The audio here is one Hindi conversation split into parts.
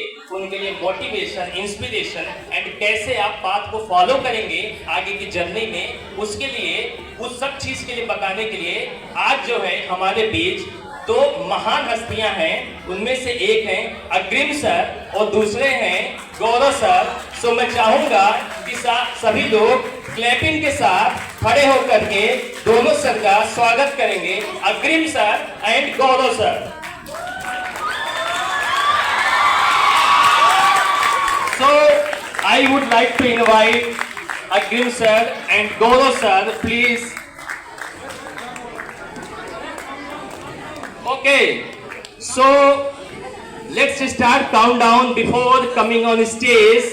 उनके लिए मोटिवेशन, इंस्पिरेशन एंड कैसे आप बात को फॉलो करेंगे आगे की जर्नी में, उसके लिए उस सब चीज के लिए बताने के लिए आज जो है हमारे बीच दो महान हस्तियां हैं। उनमें से एक हैं अग्रिम सर और दूसरे हैं गौरव सर। सो मैं चाहूंगा कि सभी लोग क्लैपिंग के साथ खड़े होकर के दोनों सर का स्वागत करेंगे, अग्रिम sir and Gaurav sir. So I would like to invite Agrim sir and Gaurav sir, please. Okay, so let's start countdown before coming on stage.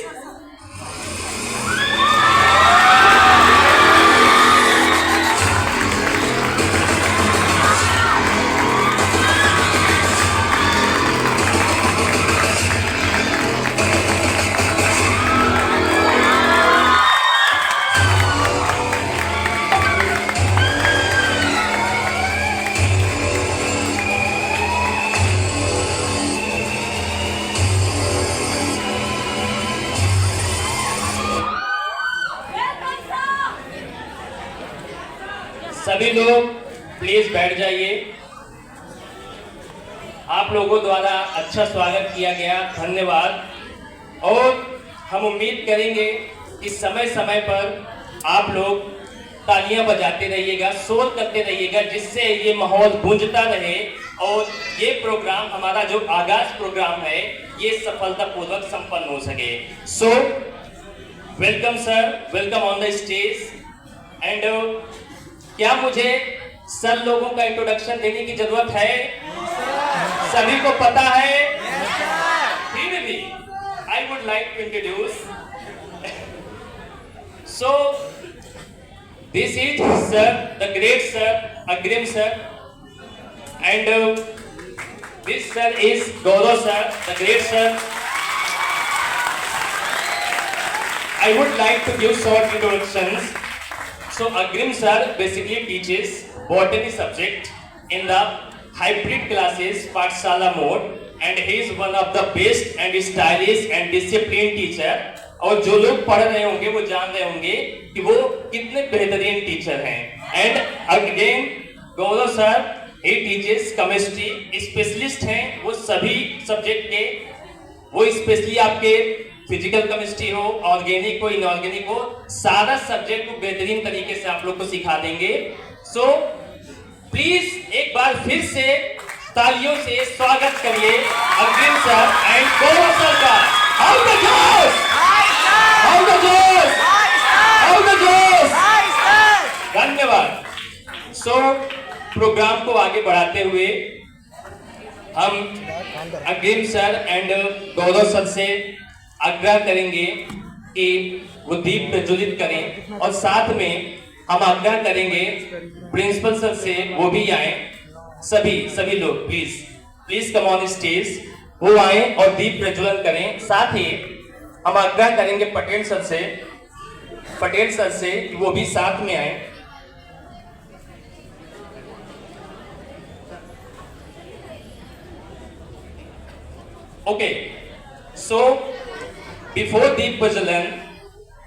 सभी लोग प्लीज बैठ जाइए। आप लोगों द्वारा अच्छा स्वागत किया गया, धन्यवाद। और हम उम्मीद करेंगे कि समय समय पर आप लोग तालियां बजाते रहिएगा, शोर करते रहिएगा, जिससे ये माहौल गूंजता रहे और ये प्रोग्राम, हमारा जो आगाज प्रोग्राम है, ये सफलतापूर्वक संपन्न हो सके। So welcome sir, welcome on the stage. And क्या मुझे सर लोगों का इंट्रोडक्शन देने की जरूरत है? सभी को पता है? फिर भी I would like to introduce. So this is sir, the great sir Agrim sir, and this sir is Gaurav sir, the great sir. I would like to give short introductions. So Agrim sir basically teaches botany subject in the hybrid classes Pathshala mode, and he is one of the best and stylish and disciplined teacher. और जो लोग पढ़ रहे होंगे वो जान रहे होंगे कि वो कितने बेहतरीन टीचर हैं। And again Gaurav sir, he teaches chemistry, specialist हैं वो सभी सब्जेक्ट के। वो स्पेशली आपके फिजिकल केमिस्ट्री हो, ऑर्गेनिक हो, इनऑर्गेनिक हो, सारा सब्जेक्ट को बेहतरीन तरीके से आप लोग को सिखा देंगे। सो प्लीज एक बार फिर से तालियों से स्वागत करिए अग्रिम सर एंड गौरव सर का। हाउ द जोश, हाउ द जोश, हाउ द जोश। धन्यवाद। सो प्रोग्राम को आगे बढ़ाते हुए हम अग्रिम सर एंड गौरव सर से आग्रह करेंगे कि वो दीप प्रज्वलित करें, और साथ में हम आग्रह करेंगे प्रिंसिपल सर से वो भी आए। सभी लोग प्लीज कम ऑन स्टेज, वो आए और दीप प्रज्वलन करें। साथ ही हम आग्रह करेंगे पटेल सर से कि वो भी साथ में आए। Okay, so before Deep Prajalan,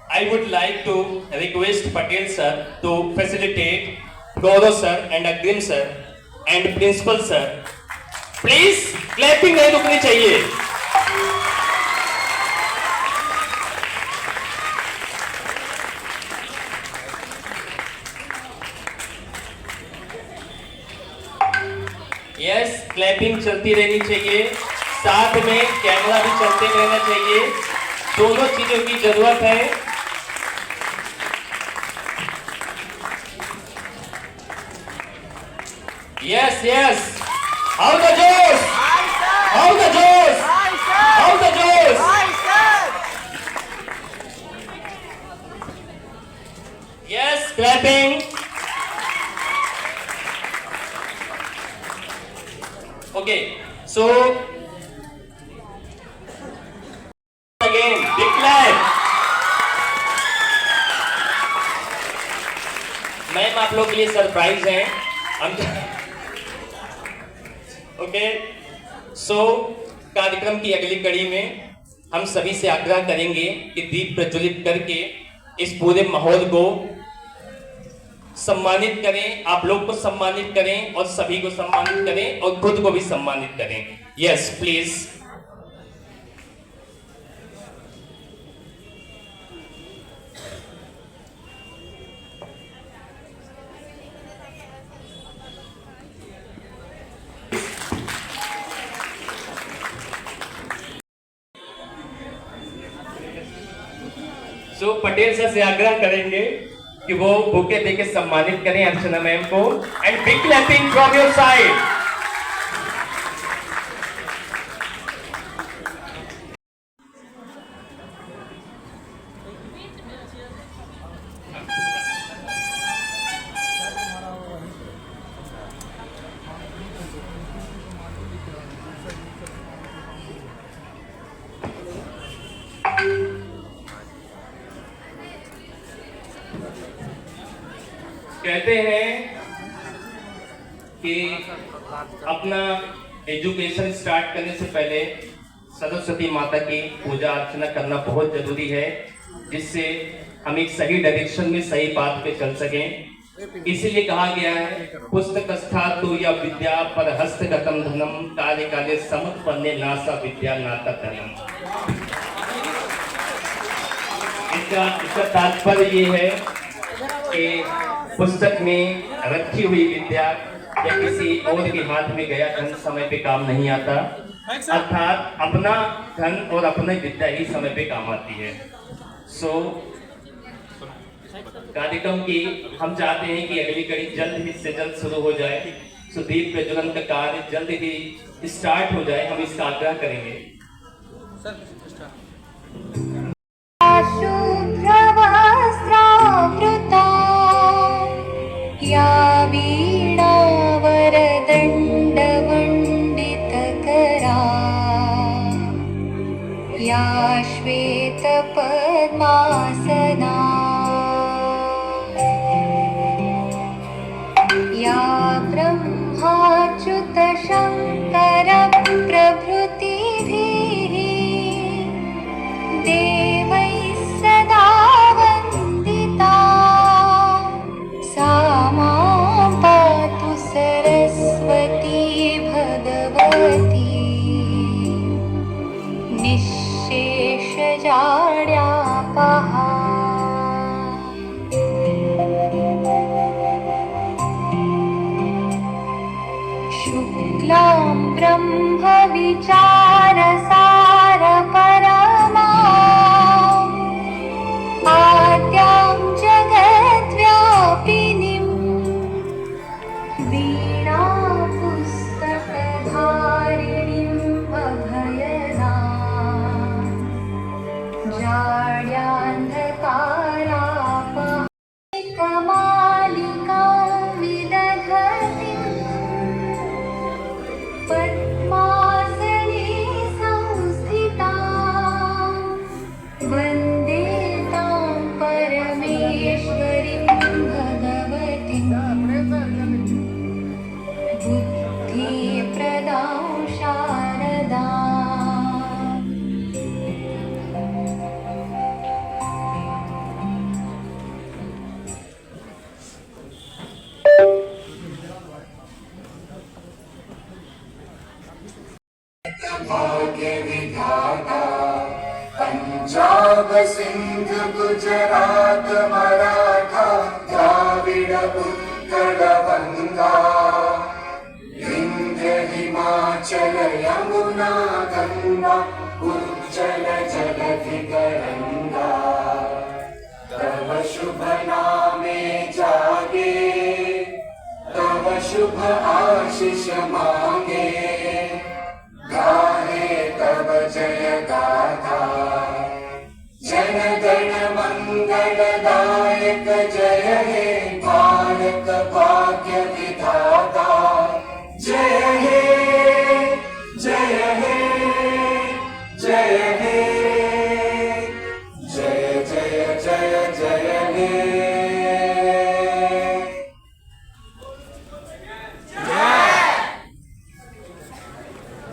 I would like to request Patel sir to facilitate Gaurav sir and Agrim sir and Principal sir. Please, clapping नहीं रुकनी चाहिए। Yes, clapping चलती रहनी चाहिए, साथ में कैमरा भी चलते रहना चाहिए, दोनों चीजों की जरूरत है। यस यस, हाउ द जोश, हाउ द जोश, हाउ द जोश। Yes, clapping. ओके, सो again, big clap. मैम आप लोग के लिए सरप्राइज है। ओके, सो कार्यक्रम की अगली कड़ी में हम सभी से आग्रह करेंगे कि दीप प्रज्वलित करके इस पूरे माहौल को सम्मानित करें, आप लोग को सम्मानित करें और सभी को सम्मानित करें और खुद को भी सम्मानित करें। Yes please. So Patel sir से आग्रह करेंगे कि वो बुके देके सम्मानित करें अर्चना मैम को। And big clapping from your side. कहते हैं कि अपना एजुकेशन स्टार्ट करने से पहले सरस्वती माता की पूजा अर्चना करना बहुत जरूरी है, जिससे हम एक सही डायरेक्शन में सही बात पे चल सकें। इसीलिए कहा गया है पुस्तकस्थातु या विद्या पर हस्तगतम धनम काले काले समुत्पन्ने नासा विद्या नाता धनम। इसका तात्पर्य ये है कि पुस्तक में रखी हुई विद्या या किसी और के हाथ में गया धन समय पे काम नहीं आता, अर्थात अपना धन और अपनी विद्या ही समय पे काम आती है। सो कार्यक्रम की हम चाहते हैं कि अगली कड़ी जल्द ही से जल्द शुरू हो जाए। सो दीप प्रज्वलन का कार्य जल्द ही स्टार्ट हो जाए, हम इसका आग्रह करेंगे। या वीणा वरदण्ड वण्डितकरा या श्वेत पद्मासना या ब्रह्माच्युत शङ्कर प्रभृतिभिः देवैः सदा वन्दिता सा मां पातु सरस्वती भगवती निःशेषजाड्यापहा। शुक्लां ब्रह्म विचारसार परमा आद्यां जगद्व्यापिनीं वीणा पुस्तकधारिणीं अभयदां जाड्यान्धकारापहारिकमालिकां विदधतीं पद्मासने संस्थितां वन्दे तां परमेश्वरीं भगवतीं बुद्धिप्रदां शारदाम्। भाग्य विधाता पंजाब सिंध गुजरात मराठा द्राविड उत्कल बंगा विंध्य हिमाचल यमुना गंगा उज्जल जलधि तरंगा तव शुभ नामे जागे तव शुभ आशीष मांगे गाहे तव जय गाथा जन गण मंगलदायक जय हे भारत भाग्य विधाता जय हे जय हे जय हे जय जय जय जय हे।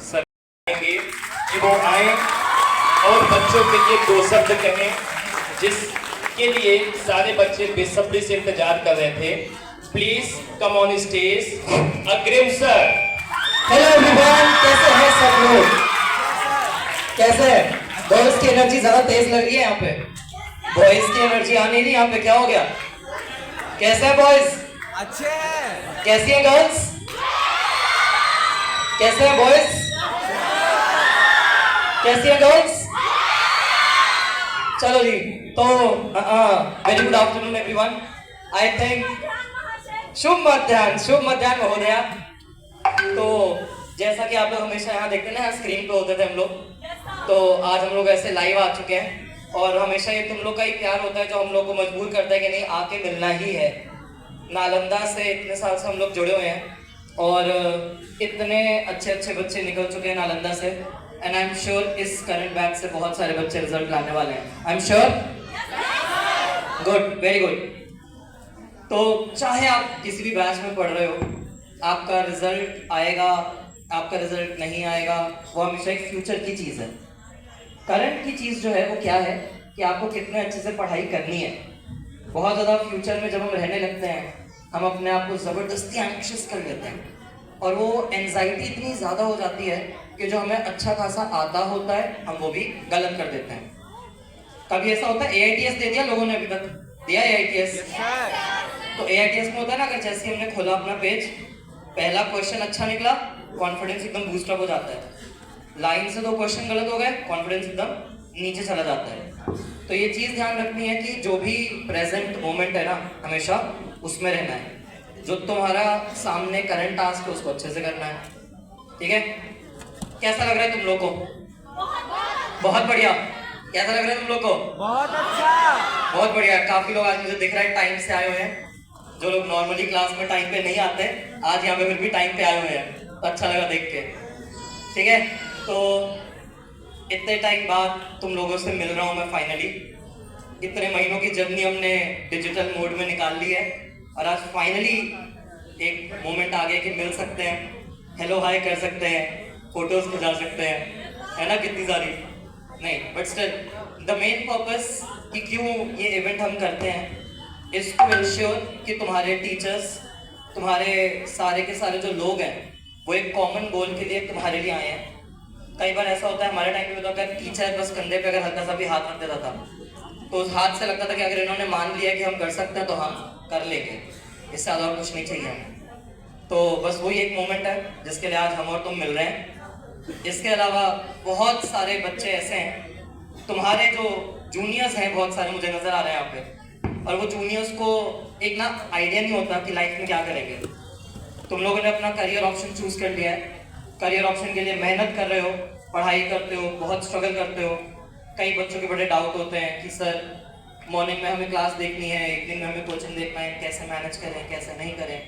सर और बच्चों के लिए 2 शब्द कहें जिसके लिए सारे बच्चे बेसब्री से इंतजार कर रहे थे। प्लीज कम ऑन स्टेज अग्रिम सर। हेलो एवरीवन, कैसे हैं सब लोग? कैसे है? गर्ल्स की एनर्जी ज्यादा तेज लग रही है यहाँ पे, बॉयज की एनर्जी आ नहीं रही यहाँ पे, क्या हो गया? कैसे है बॉयज? अच्छे हैं। कैसी है गर्ल्स? कैसे है बॉयज? कैसी है गर्ल्स? चलो जी, तो very good afternoon everyone. I think शुभ मध्याह्न महोदया। तो जैसा कि आप लोग हमेशा यहाँ देखते हैं ना, स्क्रीन पे होते थे हम लोग, तो आज हम लोग ऐसे लाइव आ चुके हैं और हमेशा ये तुम लोग का ही प्यार होता है जो हम लोग को मजबूर करता है कि नहीं आके मिलना ही है। नालंदा से इतने साल से हम लोग जुड़े हुए हैं और इतने अच्छे अच्छे बच्चे निकल चुके हैं नालंदा से, एंड आई एम श्योर इस करंट बैच से बहुत सारे बच्चे रिजल्ट लाने वाले हैं। I am sure. Good, very good. तो चाहे आप किसी भी बैच में पढ़ रहे हो, आपका रिजल्ट आएगा, आपका रिजल्ट नहीं आएगा, वो हमेशा एक फ्यूचर की चीज़ है। करंट की चीज़ जो है वो क्या है कि आपको कितने अच्छे से पढ़ाई करनी है। बहुत ज़्यादा फ्यूचर में जब हम रहने लगते हैं, हम अपने आप को ज़बरदस्ती एंग्शियस कर लेते हैं और वो एंजाइटी इतनी ज़्यादा हो जाती है कि जो हमें अच्छा खासा आता होता है हम वो भी गलत कर देते हैं। कभी ऐसा होता है, AITS दे दिया लोगों ने, अभी तक दिया AITS? तो AITS में होता है ना, अगर जैसे ही हमने खोला अपना पेज, पहला क्वेश्चन अच्छा निकला, कॉन्फिडेंस एकदम बूस्टअप हो जाता है। लाइन से 2 क्वेश्चन गलत हो गए, कॉन्फिडेंस एकदम नीचे चला जाता है। तो ये चीज़ ध्यान रखनी है कि जो भी प्रेजेंट मोमेंट है ना, हमेशा उसमें रहना है। जो तुम्हारा सामने करंट टास्क है उसको अच्छे से करना है, ठीक है? कैसा लग रहा है तुम लोग को? बहुत बढ़िया। कैसा लग रहा है तुम लोग को? बहुत अच्छा। बहुत बढ़िया। काफी लोग आज मुझे दिख रहा है टाइम से आए हुए हैं, जो लोग नॉर्मली क्लास में टाइम पे नहीं आते, आज यहाँ पे फिर भी टाइम पे आए हुए हैं, तो अच्छा लगा देख के, ठीक है? तो इतने टाइम बाद तुम लोगों से मिल रहा हूँ मैं फाइनली। इतने महीनों की जर्नी हमने डिजिटल मोड में निकाल ली है और आज फाइनली एक मोमेंट आ गया कि मिल सकते हैं, हेलो हाय कर सकते हैं, फोटोज खिंचा सकते हैं, है ना? कितनी सारी नहीं, but still the main purpose कि क्यों ये इवेंट हम करते हैं इज टू इंश्योर कि तुम्हारे टीचर्स, तुम्हारे सारे के सारे जो लोग हैं वो एक कॉमन गोल के लिए तुम्हारे लिए आए हैं। कई बार ऐसा होता है, हमारे टाइम में होता है, टीचर बस कंधे पे अगर हल्का सा भी हाथ रख देता था तो उस हाथ से लगता था कि अगर इन्होंने मान लिया कि हम कर सकते हैं तो हम कर लेंगे, इससे ज़्यादा और कुछ नहीं चाहिए हमें। तो बस वही एक मोमेंट है जिसके लिए आज हम और तुम मिल रहे हैं। इसके अलावा बहुत सारे बच्चे ऐसे हैं, तुम्हारे जो जूनियर्स हैं बहुत सारे मुझे नज़र आ रहे हैं यहाँ पे, और वो जूनियर्स को एक ना आइडिया नहीं होता कि लाइफ में क्या करेंगे। तुम लोगों ने अपना करियर ऑप्शन चूज कर लिया है, करियर ऑप्शन के लिए मेहनत कर रहे हो, पढ़ाई करते हो, बहुत स्ट्रगल करते हो। कई बच्चों के बड़े डाउट होते हैं कि सर मॉर्निंग में हमें क्लास देखनी है, एक दिन में हमें कोचिंग देखना है, कैसे मैनेज करें कैसे नहीं करें।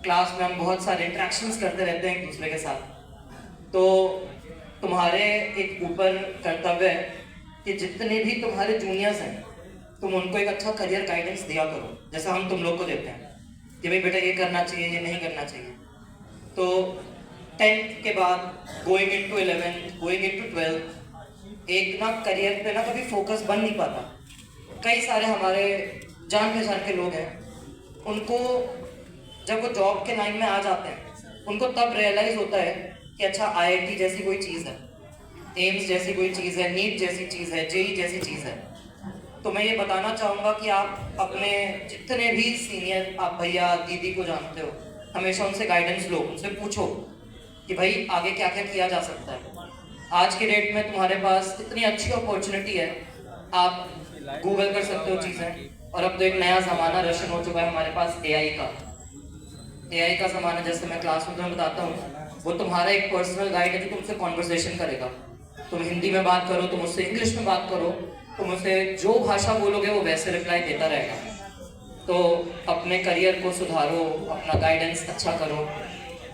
क्लास में हम बहुत सारे इंटरेक्शंस करते रहते हैं एक दूसरे के साथ। तो तुम्हारे एक ऊपर कर्तव्य है कि जितने भी तुम्हारे जूनियर्स हैं तुम उनको एक अच्छा करियर गाइडेंस दिया करो, जैसा हम तुम लोग को देते हैं कि भाई बेटा ये करना चाहिए, ये नहीं करना चाहिए। तो 10th के बाद going into 11th, going into 12th, एक ना करियर पे ना कभी फोकस बन नहीं पाता। कई सारे हमारे जान पहचान के लोग हैं, उनको जब वो जॉब के लाइन में आ जाते हैं उनको तब रियलाइज होता है कि अच्छा IIT जैसी कोई चीज़ है, एम्स जैसी कोई चीज़ है, नीट जैसी चीज़ है, JEE जैसी चीज़ है। तो मैं ये बताना चाहूँगा कि आप अपने जितने भी सीनियर आप भैया दीदी को जानते हो, हमेशा उनसे गाइडेंस लो, उनसे पूछो कि भाई आगे क्या क्या किया जा सकता है। आज के डेट में तुम्हारे पास इतनी अच्छी अपॉर्चुनिटी है, आप गूगल कर सकते हो चीज़ें, और अब तो एक नया ज़माना रशन हो चुका है हमारे पास AI का ज़माना। जैसे मैं क्लास में तुम्हें बताता हूँ, वो तुम्हारा एक पर्सनल गाइड है जो तुमसे कॉन्वर्सेशन करेगा। तुम हिंदी में बात करो, तुम उससे इंग्लिश में बात करो, तुम उसे जो भाषा बोलोगे वो वैसे रिप्लाई देता रहेगा। तो अपने करियर को सुधारो, अपना गाइडेंस अच्छा करो,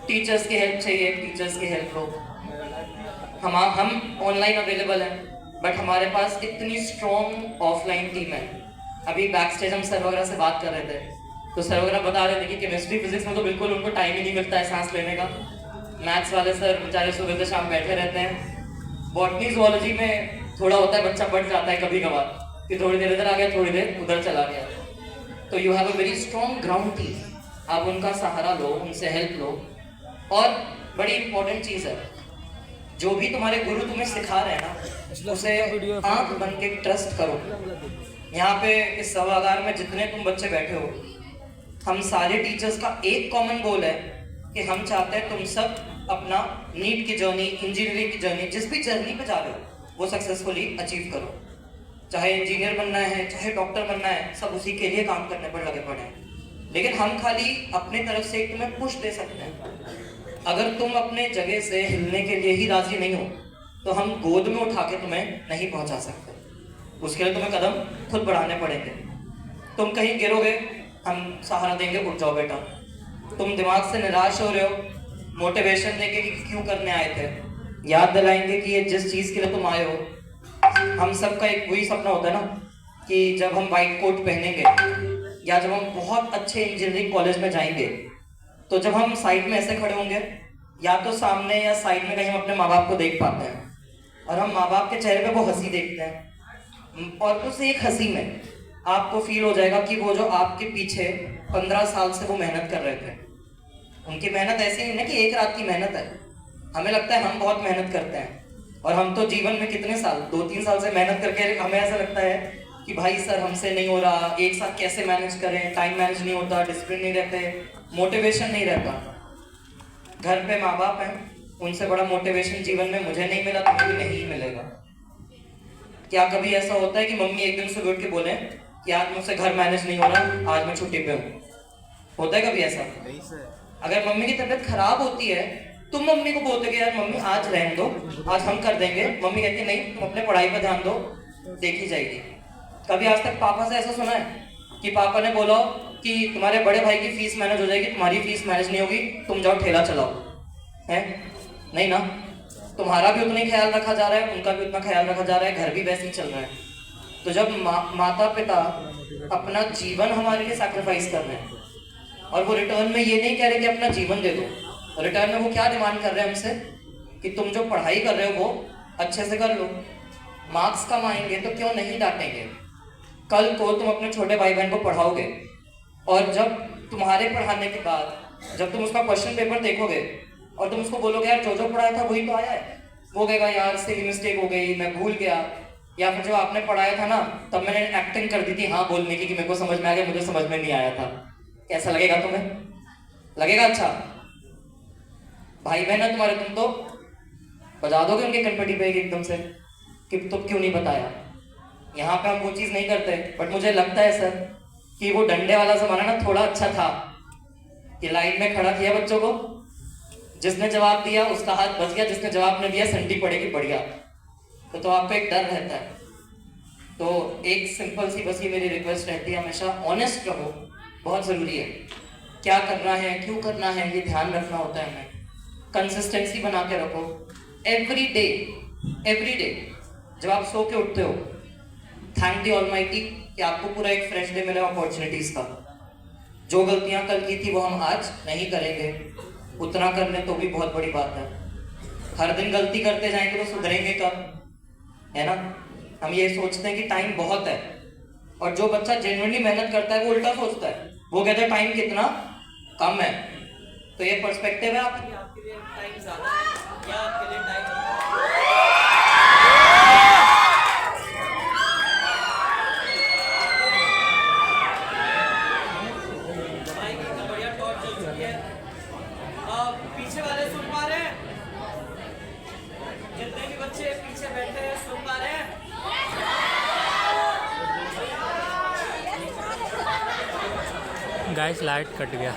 टीचर्स की हेल्प चाहिए, टीचर्स की हेल्प लो। हम ऑनलाइन अवेलेबल हैं, बट हमारे पास इतनी स्ट्रॉन्ग ऑफलाइन टीम है। अभी बैक स्टेज हम सर वगैरह से बात कर रहे थे, तो सर वगैरह बता रहे थे कि केमिस्ट्री फिजिक्स में तो बिल्कुल उनको टाइम ही नहीं मिलता है सांस लेने का। मैथ्स वाले सर बेचारे सुबह से शाम बैठे रहते हैं। बॉटनी जूलॉजी में थोड़ा होता है बच्चा बढ़ जाता है कभी कभार कि थोड़ी देर इधर आ गया थोड़ी देर उधर चला गया। तो you have a very strong ground team, आप उनका सहारा लो, उनसे हेल्प लो। और बड़ी इंपॉर्टेंट चीज़ है, जो भी तुम्हारे गुरु तुम्हें सिखा रहे हैं ना, उसे आंख बन के ट्रस्ट करो। यहाँ पे इस सभागार में जितने तुम बच्चे बैठे हो, हम सारे टीचर्स का एक कॉमन गोल है कि हम चाहते हैं तुम सब अपना नीट की जर्नी, इंजीनियरिंग की जर्नी, जिस भी जर्नी पे जा रहे हो वो सक्सेसफुली अचीव करो। चाहे इंजीनियर बनना है, चाहे डॉक्टर बनना है, सब उसी के लिए काम करने पर लगे पड़े हैं। लेकिन हम खाली अपने तरफ से एक तुम्हें पुश दे सकते हैं। अगर तुम अपने जगह से हिलने के लिए ही राजी नहीं हो तो हम गोद में उठा के तुम्हें नहीं पहुंचा सकते। उसके लिए तुम्हें कदम खुद बढ़ाने पड़ेंगे। तुम कहीं गिरोगे, हम सहारा देंगे, उठ जाओ बेटा। तुम दिमाग से निराश हो रहे हो, मोटिवेशन देंगे कि क्यों करने आए थे, याद दिलाएंगे कि ये जिस चीज़ के लिए तुम आए हो। हम सबका एक वही सपना होता है ना कि जब हम वाइट कोट पहनेंगे या जब हम बहुत अच्छे इंजीनियरिंग कॉलेज में जाएंगे, तो जब हम साइड में ऐसे खड़े होंगे, या तो सामने या साइड में कहीं हम अपने माँ बाप को देख पाते हैं और हम माँ बाप के चेहरे पे वो हंसी देखते हैं, और उस एक हंसी में आपको फील हो जाएगा कि वो जो आपके पीछे 15 साल से वो मेहनत कर रहे थे, उनकी मेहनत ऐसी नहीं ना कि एक रात की मेहनत है। हमें लगता है हम बहुत मेहनत करते हैं, और हम तो जीवन में कितने साल, 2-3 साल से मेहनत करके हमें ऐसा लगता है कि भाई सर हमसे नहीं हो रहा, एक साथ कैसे मैनेज करें, टाइम मैनेज नहीं होता, डिसिप्लिन नहीं रहते, मोटिवेशन नहीं रहता। घर पे माँ बाप हैं, उनसे बड़ा मोटिवेशन जीवन में मुझे नहीं मिला, तुम्हें भी नहीं मिलेगा। क्या कभी ऐसा होता है कि मम्मी एक दिन सुबह उठ के बोले कि आज मुझसे घर मैनेज नहीं हो रहा, आज मैं छुट्टी पे हूँ? होता है कभी ऐसा? अगर मम्मी की तबीयत खराब होती है, तुम मम्मी को बोलते कि यार मम्मी आज रहने दो, आज हम कर देंगे, मम्मी कहती नहीं तुम अपने पढ़ाई पर ध्यान दो, देखी जाएगी। कभी आज तक पापा से ऐसा सुना है कि पापा ने बोला कि तुम्हारे बड़े भाई की फीस मैनेज हो जाएगी, तुम्हारी फीस मैनेज नहीं होगी, तुम जाओ ठेला चलाओ? है नहीं ना। तुम्हारा भी उतना ही ख्याल रखा जा रहा है, उनका भी उतना ख्याल रखा जा रहा है, घर भी वैसे ही चल रहा है। तो जब माता पिता अपना जीवन हमारे लिए सैक्रिफाइस कर रहे हैं और वो रिटर्न में ये नहीं कह रहे कि अपना जीवन दे दो, रिटर्न में वो क्या डिमांड कर रहे हैं हमसे कि तुम जो पढ़ाई कर रहे हो वो अच्छे से कर लो, मार्क्स कम आएंगे तो क्यों नहीं डांटेंगे। कल को तुम अपने छोटे भाई बहन को पढ़ाओगे और जब तुम्हारे पढ़ाने के बाद जब तुम उसका क्वेश्चन पेपर देखोगे और तुम उसको बोलोगे यार जो जो पढ़ाया था वही तो आया है, वो कहेगा यार सही मिस्टेक हो गई, मैं भूल गया, या फिर जो आपने पढ़ाया था ना तब मैंने एक्टिंग कर दी थी हाँ बोलने की कि मेरे को समझ में आ गया, मुझे समझ में नहीं आया था। कैसा लगेगा तुम्हें? लगेगा अच्छा? भाई बहन है तुम्हारे, तुम तो बजा दोगे उनके कनपटी पे एकदम से कि तुम क्यों नहीं बताया। यहाँ पे हम वो चीज़ नहीं करते, बट मुझे लगता है सर कि वो डंडे वाला ज़माना ना थोड़ा अच्छा था कि लाइन में खड़ा किया बच्चों को, जिसने जवाब दिया उसका हाथ बच गया, जिसने जवाब नहीं दिया संटी पड़ेगी बढ़िया। तो आपको एक डर रहता है। तो एक सिंपल सी बस ये मेरी रिक्वेस्ट रहती है, हमेशा ऑनेस्ट रहो, बहुत ज़रूरी है। क्या करना है, क्यों करना है, ये ध्यान रखना होता है हमें। कंसिस्टेंसी बना के रखो। एवरी डे जब आप सो के उठते हो, थैंक द ऑलमाइटी कि आपको पूरा एक फ्रेश डे मिला अपॉर्चुनिटीज़ का। जो गलतियां कल की थी वो हम आज नहीं करेंगे, उतना कर लें तो भी बहुत बड़ी बात है। हर दिन गलती करते जाएंगे तो सुधरेंगे कब, है ना। हम ये सोचते हैं कि टाइम बहुत है, और जो बच्चा जेन्युइनली मेहनत करता है वो उल्टा सोचता है, वो कहता है टाइम कितना कम है। तो ये पर्सपेक्टिव है आपके लिए टाइम ज़्यादा है या आपके लिए टाइम पीछे वाले सुन पा रहे हैं? जितने भी बच्चे पीछे बैठे हैं सुन पा रहे हैं? गाइस लाइट कट गया।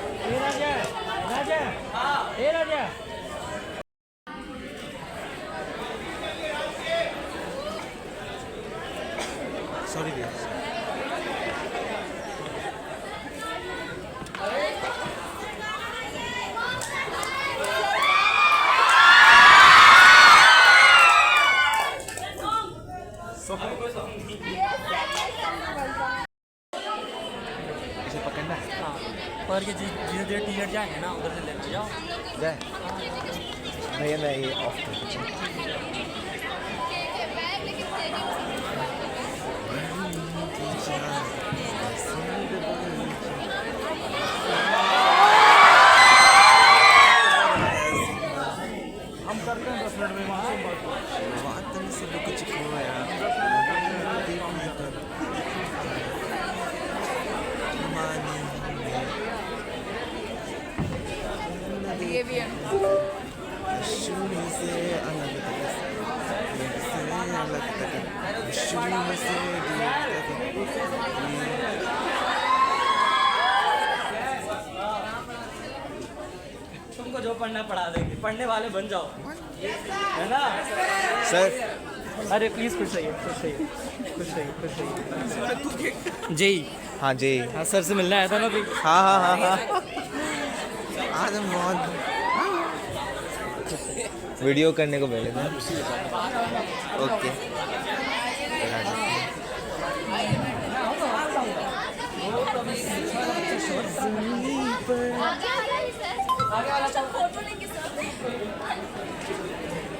सॉरी भैया। इसे पकड़ना है। हाँ, पर ये धीरे धीरे टीचर जाएंगे ना, उधर से लेना जाओ। जाए भैया, मैं ये ऑफ कर दूँ। तुमको जो पढ़ना पढ़ा देंगे, पढ़ने वाले बन जाओ, है ना सर। अरे प्लीज खुश रहिए, खुश रहिए, खुश रहिए, खुश रहिए। जी हाँ जी। हाँ, सर से मिलने आया था ना अभी। हाँ हाँ हाँ हाँ। आज हम बहुत वीडियो करने को पहले था। ओके।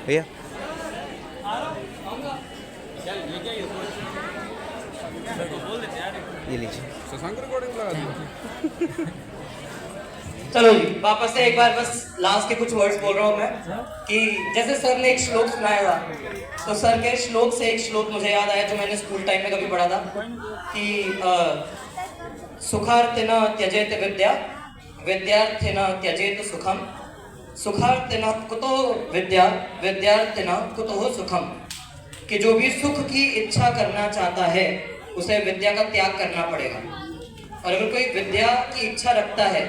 भैया ये लीजिए। चलो जी, वापस से एक बार बस लास्ट के कुछ वर्ड्स बोल रहा हूँ मैं कि जैसे सर ने एक श्लोक सुनाया था, तो सर के श्लोक से एक श्लोक मुझे याद आया जो मैंने स्कूल टाइम में कभी पढ़ा था कि सुखार्थिन त्यजेत विद्या, विद्यार्थिन त्यजेत सुखम, सुखार्थिन कुतो विद्या, विद्यार्थिन कुतो सुखम। कि जो भी सुख की इच्छा करना चाहता है उसे विद्या का त्याग करना पड़ेगा, और अगर कोई विद्या की इच्छा रखता है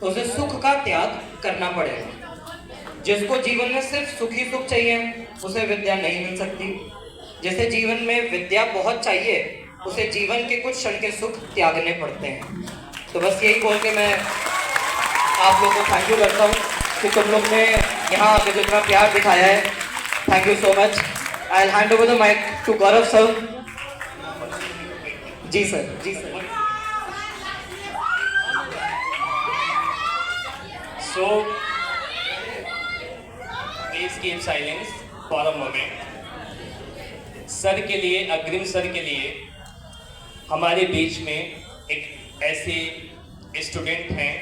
तो उसे सुख का त्याग करना पड़ेगा। जिसको जीवन में सिर्फ सुख ही सुख चाहिए उसे विद्या नहीं मिल सकती। जैसे जीवन में विद्या बहुत चाहिए उसे जीवन के कुछ क्षण के सुख त्यागने पड़ते हैं। तो बस यही बोल के मैं आप लोगों को थैंक यू करता हूँ कि तुम लोग ने यहाँ आके जो इतना प्यार दिखाया है। Thank you so much. I will hand over the mic to Gaurav sir. जी सर, जी sir. So, please keep silence for a moment. Sir के लिए, अग्रिम सर के लिए हमारे बीच में एक ऐसे स्टूडेंट हैं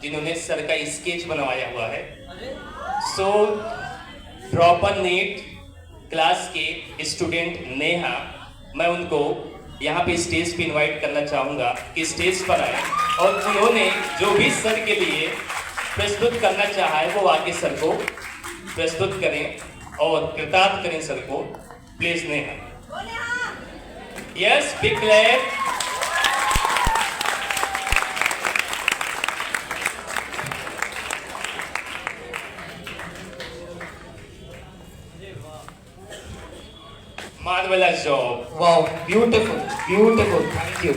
जिन्होंने सर का स्केच बनवाया हुआ है। सो ड्रॉपर नीट क्लास के स्टूडेंट नेहा, मैं उनको यहाँ पे स्टेज पे इनवाइट करना चाहूँगा कि स्टेज पर आए और उन्होंने जो भी सर के लिए प्रस्तुत करना चाहा है वो आके सर को प्रस्तुत करें और कृतार्थ करें सर को। Please Neha. Yes, big clap. Marvelous job. Wow, beautiful, beautiful, thank you.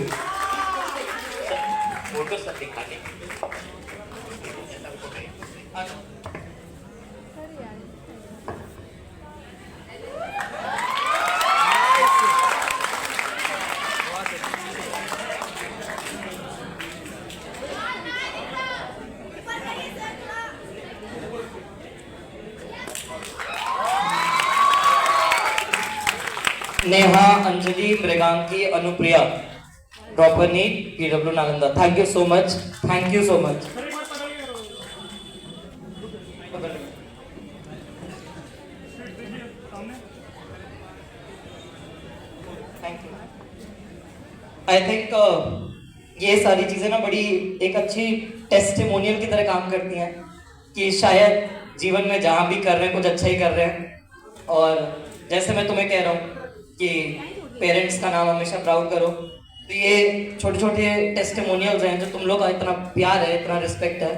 Photo सब दिखाने Neha, Anjali, Mriganki, Anupriya, dropper NEET, PW Nalanda. Thank you so much, thank you so much. Thank you. I think ये सारी चीज़ें ना बड़ी एक अच्छी टेस्टिमोनियल की तरह काम करती हैं कि शायद जीवन में जहाँ भी कर रहे हैं कुछ अच्छा ही कर रहे हैं। और जैसे मैं तुम्हें कह रहा हूँ कि पेरेंट्स का नाम हमेशा प्राउड करो, तो ये छोटे छोटे टेस्टिमोनियल्स हैं जो तुम लोग का इतना प्यार है, इतना रिस्पेक्ट है।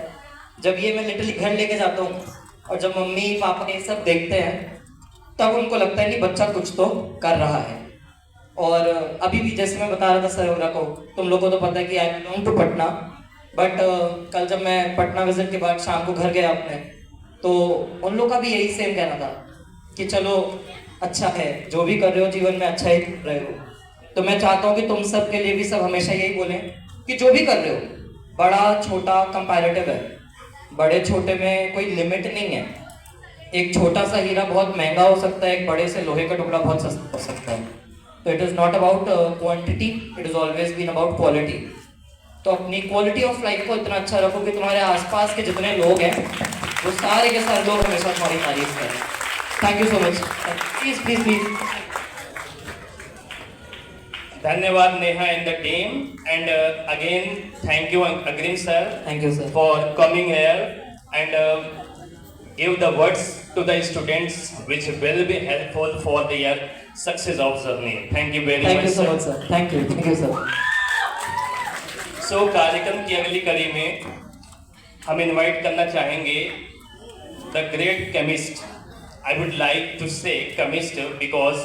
जब ये मैं लिटरली घर लेके जाता हूँ और जब मम्मी पापा ये सब देखते हैं तब उनको लगता है कि बच्चा कुछ तो कर रहा है। और अभी भी जैसे मैं बता रहा था सरोवरा को, तुम लोगों को तो पता है कि I belong to Patna, but कल जब मैं पटना विजिट के बाद शाम को घर गया अपने, तो उन लोग का भी यही सेम कहना था कि चलो अच्छा है, जो भी कर रहे हो जीवन में अच्छा ही कर रहे हो। तो मैं चाहता हूँ कि तुम सब के लिए भी सब हमेशा यही बोलें कि जो भी कर रहे हो बड़ा छोटा कंपैरेटिव है, बड़े छोटे में कोई लिमिट नहीं है। एक छोटा सा हीरा बहुत महंगा हो सकता है, एक बड़े से लोहे का टुकड़ा बहुत सस्ता हो सकता है। तो it is not about quantity, it is always been about quality. तो अपनी क्वालिटी ऑफ लाइफ को इतना अच्छा रखो कि तुम्हारे आसपास के जितने लोग हैं वो सारे के सारे लोग हमेशा तुम्हारी तारीफ करें। Thank you so much. Please please please. धन्यवाद Neha and the team, and again thank you Agrim sir, thank you sir, for coming here and give the words to the students which will be helpful for their success of journey. Thank you very thank much, you so sir. Much sir, thank you sir. So कार्यक्रम की अगली कड़ी में हम इनवाइट करना चाहेंगे the great chemist. I would like to say chemist because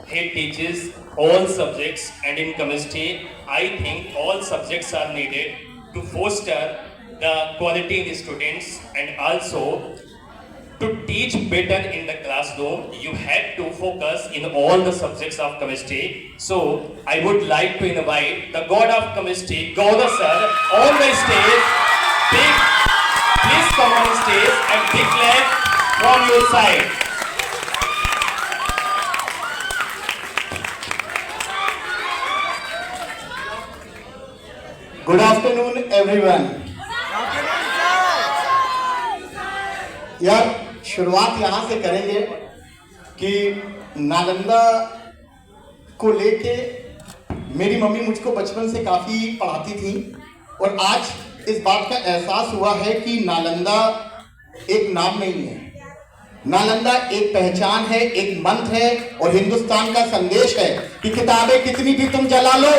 he teaches all subjects, and in chemistry I think all subjects are needed to foster the quality in the students, and also to teach better in the classroom you have to focus in all the subjects of chemistry. So I would like to invite the god of chemistry, Gauda sir, on the stage. Please come on stage and big clap from your side. Good afternoon everyone. यार शुरुआत यहाँ से करेंगे कि नालंदा को लेके मेरी मम्मी मुझको बचपन से काफ़ी पढ़ाती थी, और आज इस बात का एहसास हुआ है कि नालंदा एक नाम नहीं है, नालंदा एक पहचान है, एक मंत्र है, और हिंदुस्तान का संदेश है कि किताबें कितनी भी तुम जला लो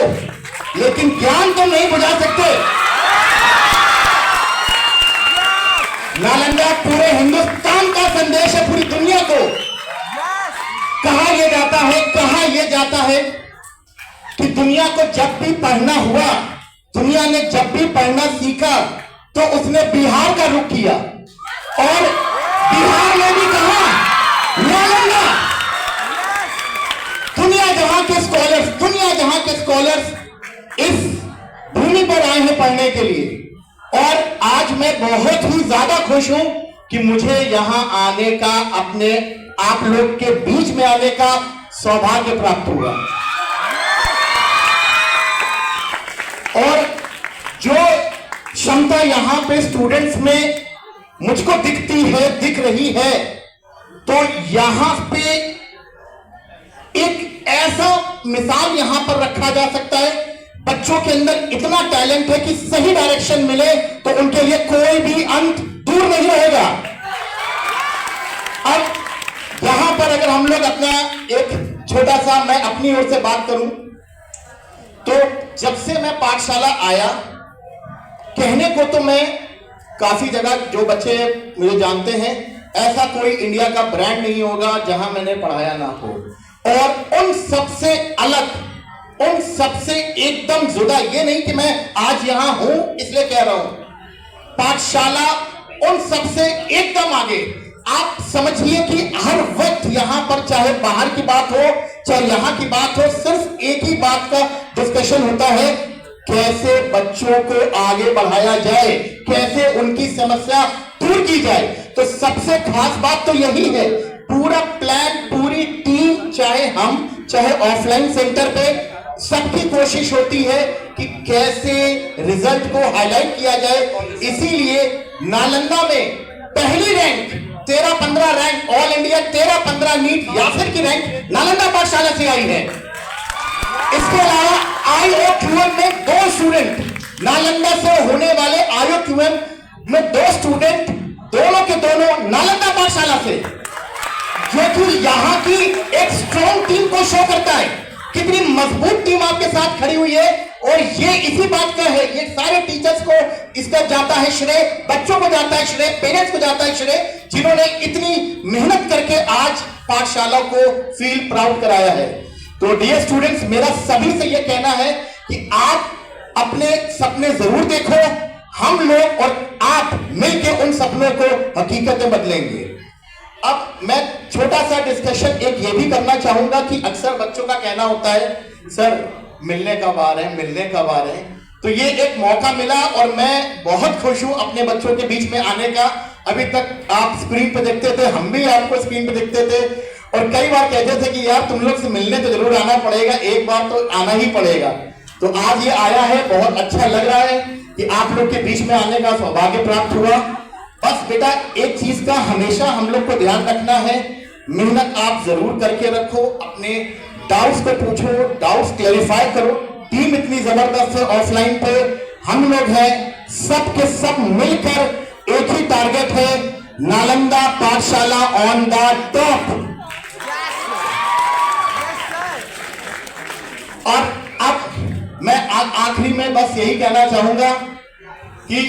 लेकिन ज्ञान तुम नहीं बुझा सकते। नालंदा पूरे हिंदुस्तान का संदेश है, पूरी दुनिया को। कहा यह जाता है कि दुनिया को जब भी पढ़ना हुआ, दुनिया ने जब भी पढ़ना सीखा तो उसने बिहार का रुख किया, और बिहार में भी कहा नालंदा। दुनिया जहां के स्कॉलर्स इस भूमि पर आए हैं पढ़ने के लिए, और आज मैं बहुत ही ज्यादा खुश हूं कि मुझे यहां आने का, अपने आप लोग के बीच में आने का सौभाग्य प्राप्त हुआ। और जो क्षमता यहां पे स्टूडेंट्स में मुझको दिख रही है, तो यहां पे एक ऐसा मिसाल यहां पर रखा जा सकता है, बच्चों के अंदर इतना टैलेंट है कि सही डायरेक्शन मिले तो उनके लिए कोई भी अंत दूर नहीं रहेगा। अब यहां पर अगर हम लोग अपना एक छोटा सा, मैं अपनी ओर से बात करूं तो जब से मैं पाठशाला आया, कहने को तो मैं काफी जगह, जो बच्चे मुझे जानते हैं, ऐसा कोई इंडिया का ब्रांड नहीं होगा जहां मैंने पढ़ाया ना हो, और उन सबसे अलग, उन सबसे एकदम जुदा, ये नहीं कि मैं आज यहां हूं इसलिए कह रहा हूं, पाठशाला उन सबसे एकदम आगे। आप समझिए कि हर वक्त यहां पर, चाहे बाहर की बात हो चाहे यहां की बात हो, सिर्फ एक ही बात का डिस्कशन होता है, कैसे बच्चों को आगे बढ़ाया जाए, कैसे उनकी समस्या दूर की जाए। तो सबसे खास बात तो यही है, पूरा प्लान, पूरी टीम, चाहे हम, चाहे ऑफलाइन सेंटर पे, सबकी कोशिश होती है कि कैसे रिजल्ट को हाईलाइट किया जाए। इसीलिए नालंदा में पहली rank 13-15 rank, all India 13-15 NEET Yasir की रैंक नालंदा पाठशाला से आई है। इसके अलावा IOQM में 2 स्टूडेंट, नालंदा से होने वाले IOQM में 2 स्टूडेंट, दोनों के दोनों नालंदा पाठशाला से, जो कि यहाँ की एक स्ट्रॉन्ग टीम को शो करता है, कितनी मजबूत टीम आपके साथ खड़ी हुई है। और ये इसी बात का है, ये सारे टीचर्स को इसका जाता है श्रेय, बच्चों को जाता है श्रेय, पेरेंट्स को जाता है श्रेय, जिन्होंने इतनी मेहनत करके आज पाठशाला को फील प्राउड कराया है। तो डियर स्टूडेंट्स, मेरा सभी से यह कहना है कि आप अपने सपने जरूर देखो, हम लोग और आप मिलकर उन सपनों को हकीकत में बदलेंगे। अब मैं छोटा सा डिस्कशन एक ये भी करना चाहूंगा कि अक्सर बच्चों का कहना होता है, सर मिलने कब आ रहे हैं, मिलने कब आ रहे हैं। तो ये एक मौका मिला और मैं बहुत खुश हूं अपने बच्चों के बीच में आने का। अभी तक आप स्क्रीन पे देखते थे, हम भी आपको स्क्रीन पे देखते थे, और कई बार कहते थे कि यार तुम लोग से मिलने तो जरूर आना पड़ेगा, एक बार तो आना ही पड़ेगा। तो आज ये आया है, बहुत अच्छा लग रहा है कि आप लोग के बीच में आने का सौभाग्य प्राप्त हुआ। बस बेटा एक चीज का हमेशा हम लोग को ध्यान रखना है, मेहनत आप जरूर करके रखो, अपने डाउट्स को पूछो, डाउट्स क्लेरिफाई करो। टीम इतनी जबरदस्त है ऑफलाइन पे, हम लोग हैं, सब के सब मिलकर एक ही टारगेट है, नालंदा पाठशाला ऑन द टॉप। आखिरी में बस यही कहना चाहूंगा कि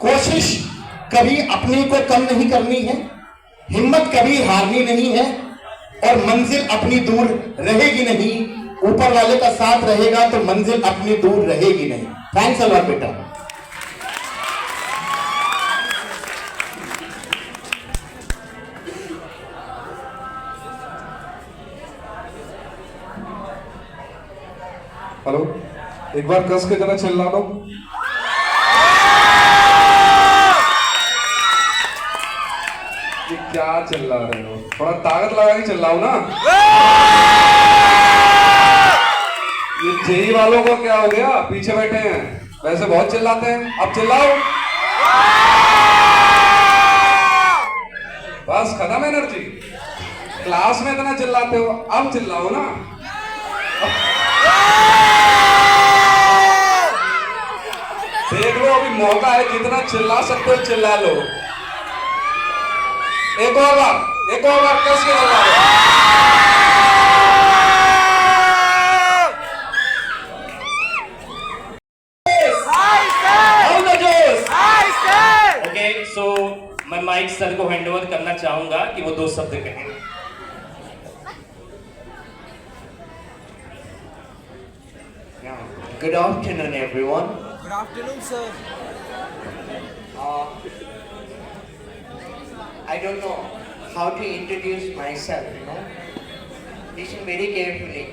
कोशिश कभी अपनी को कम नहीं करनी है, हिम्मत कभी हारनी नहीं है, और मंजिल अपनी दूर रहेगी नहीं। ऊपर वाले का साथ रहेगा तो मंजिल अपनी दूर रहेगी नहीं। थैंक्स अ लॉट बेटा। हेलो, एक बार कस के जरा चिल्ला दो। ये क्या चिल्ला रहे हो? थोड़ा ताकत लगा के चिल्लाओ ना। ये जेई वालों को क्या हो गया? पीछे बैठे हैं, वैसे बहुत चिल्लाते हैं, अब चिल्लाओ। बस खत्म एनर्जी। क्लास में इतना चिल्लाते हो, अब चिल्लाओ ना। देख लो, अभी मौका है, जितना चिल्ला सकते हो चिल्ला लो। एक और बार कस के चिल्ला लो। ओके, सो मैं माइक सर को हैंड ओवर करना चाहूंगा कि वो 2 शब्द कहें। Good afternoon, everyone. Good afternoon, sir. I don't know how to introduce myself, you know. Listen very carefully.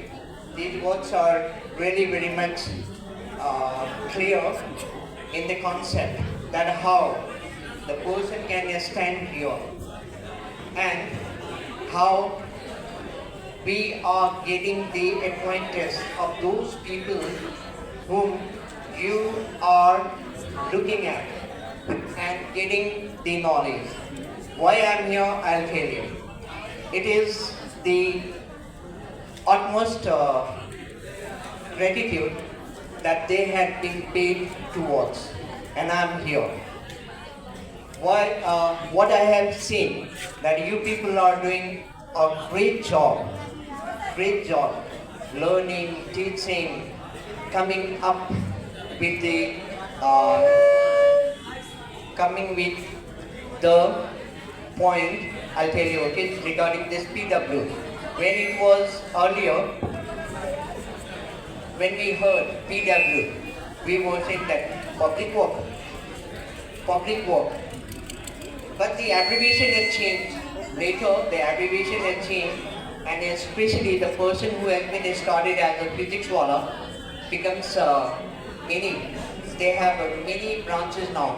These words are really very much clear in the concept that how the person can stand here and how we are getting the acquaintance of those people whom you are looking at and getting the knowledge. Why I'm here, I'll tell you. It is the utmost gratitude that they had been paid towards, and I'm here. Why? What I have seen that you people are doing a great job, learning, teaching, coming up with the point. I'll tell you, okay, regarding this PW. When it was earlier, when we heard PW, we were saying that public work. But the abbreviation has changed. Later, the abbreviation has changed, and especially the person who has been started as a physics wala becomes many. They have many branches now.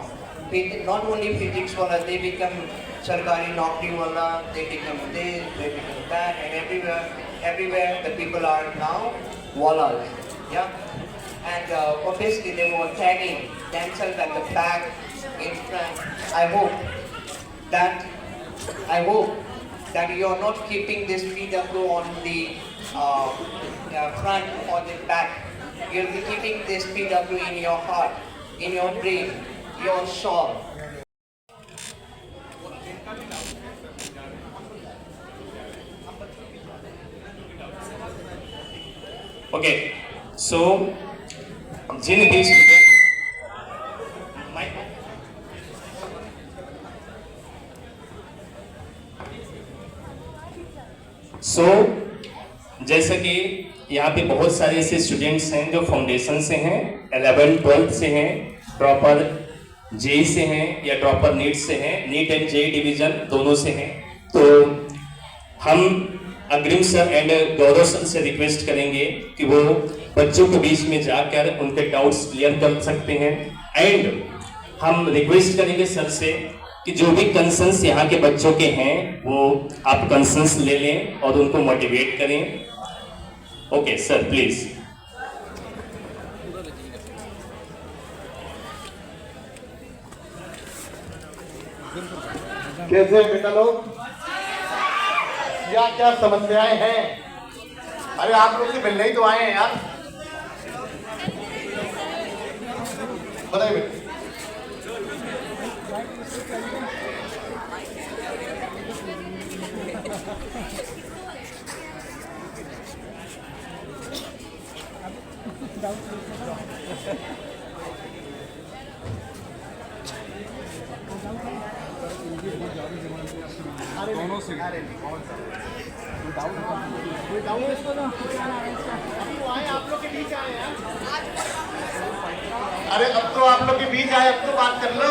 Not only physics wala, they become sarkari naukri wala, they become this, they become that, and everywhere the people are now walas. Yeah, and obviously they were tagging themselves at the back, in front. I hope that you are not keeping this PW on the front or the back. You'll be keeping this PW in your heart, in your brain, your soul. Okay, so जिन भी जैसे कि यहाँ पे बहुत सारे ऐसे स्टूडेंट्स हैं जो फाउंडेशन से हैं, 11th 12th से हैं, प्रॉपर जेई से हैं या प्रॉपर नीट से हैं, नीट एंड जेई डिवीजन दोनों से हैं। तो हम अग्रिम सर एंड गौरव सर से रिक्वेस्ट करेंगे कि वो बच्चों के बीच में जाकर उनके डाउट्स क्लियर कर सकते हैं। एंड हम रिक्वेस्ट करेंगे सर से कि जो भी कंसर्न्स यहाँ के बच्चों के हैं वो आप कंसर्न्स ले लें और उनको मोटिवेट करें। Okay sir, please. कैसे बेटा लोग, क्या क्या समस्याएं हैं? अरे आप लोग से मिलने ही तो आए हैं यार, बताइए बेटा। अरे अब तो आप लोग के बीच आए, अब तो बात कर लो।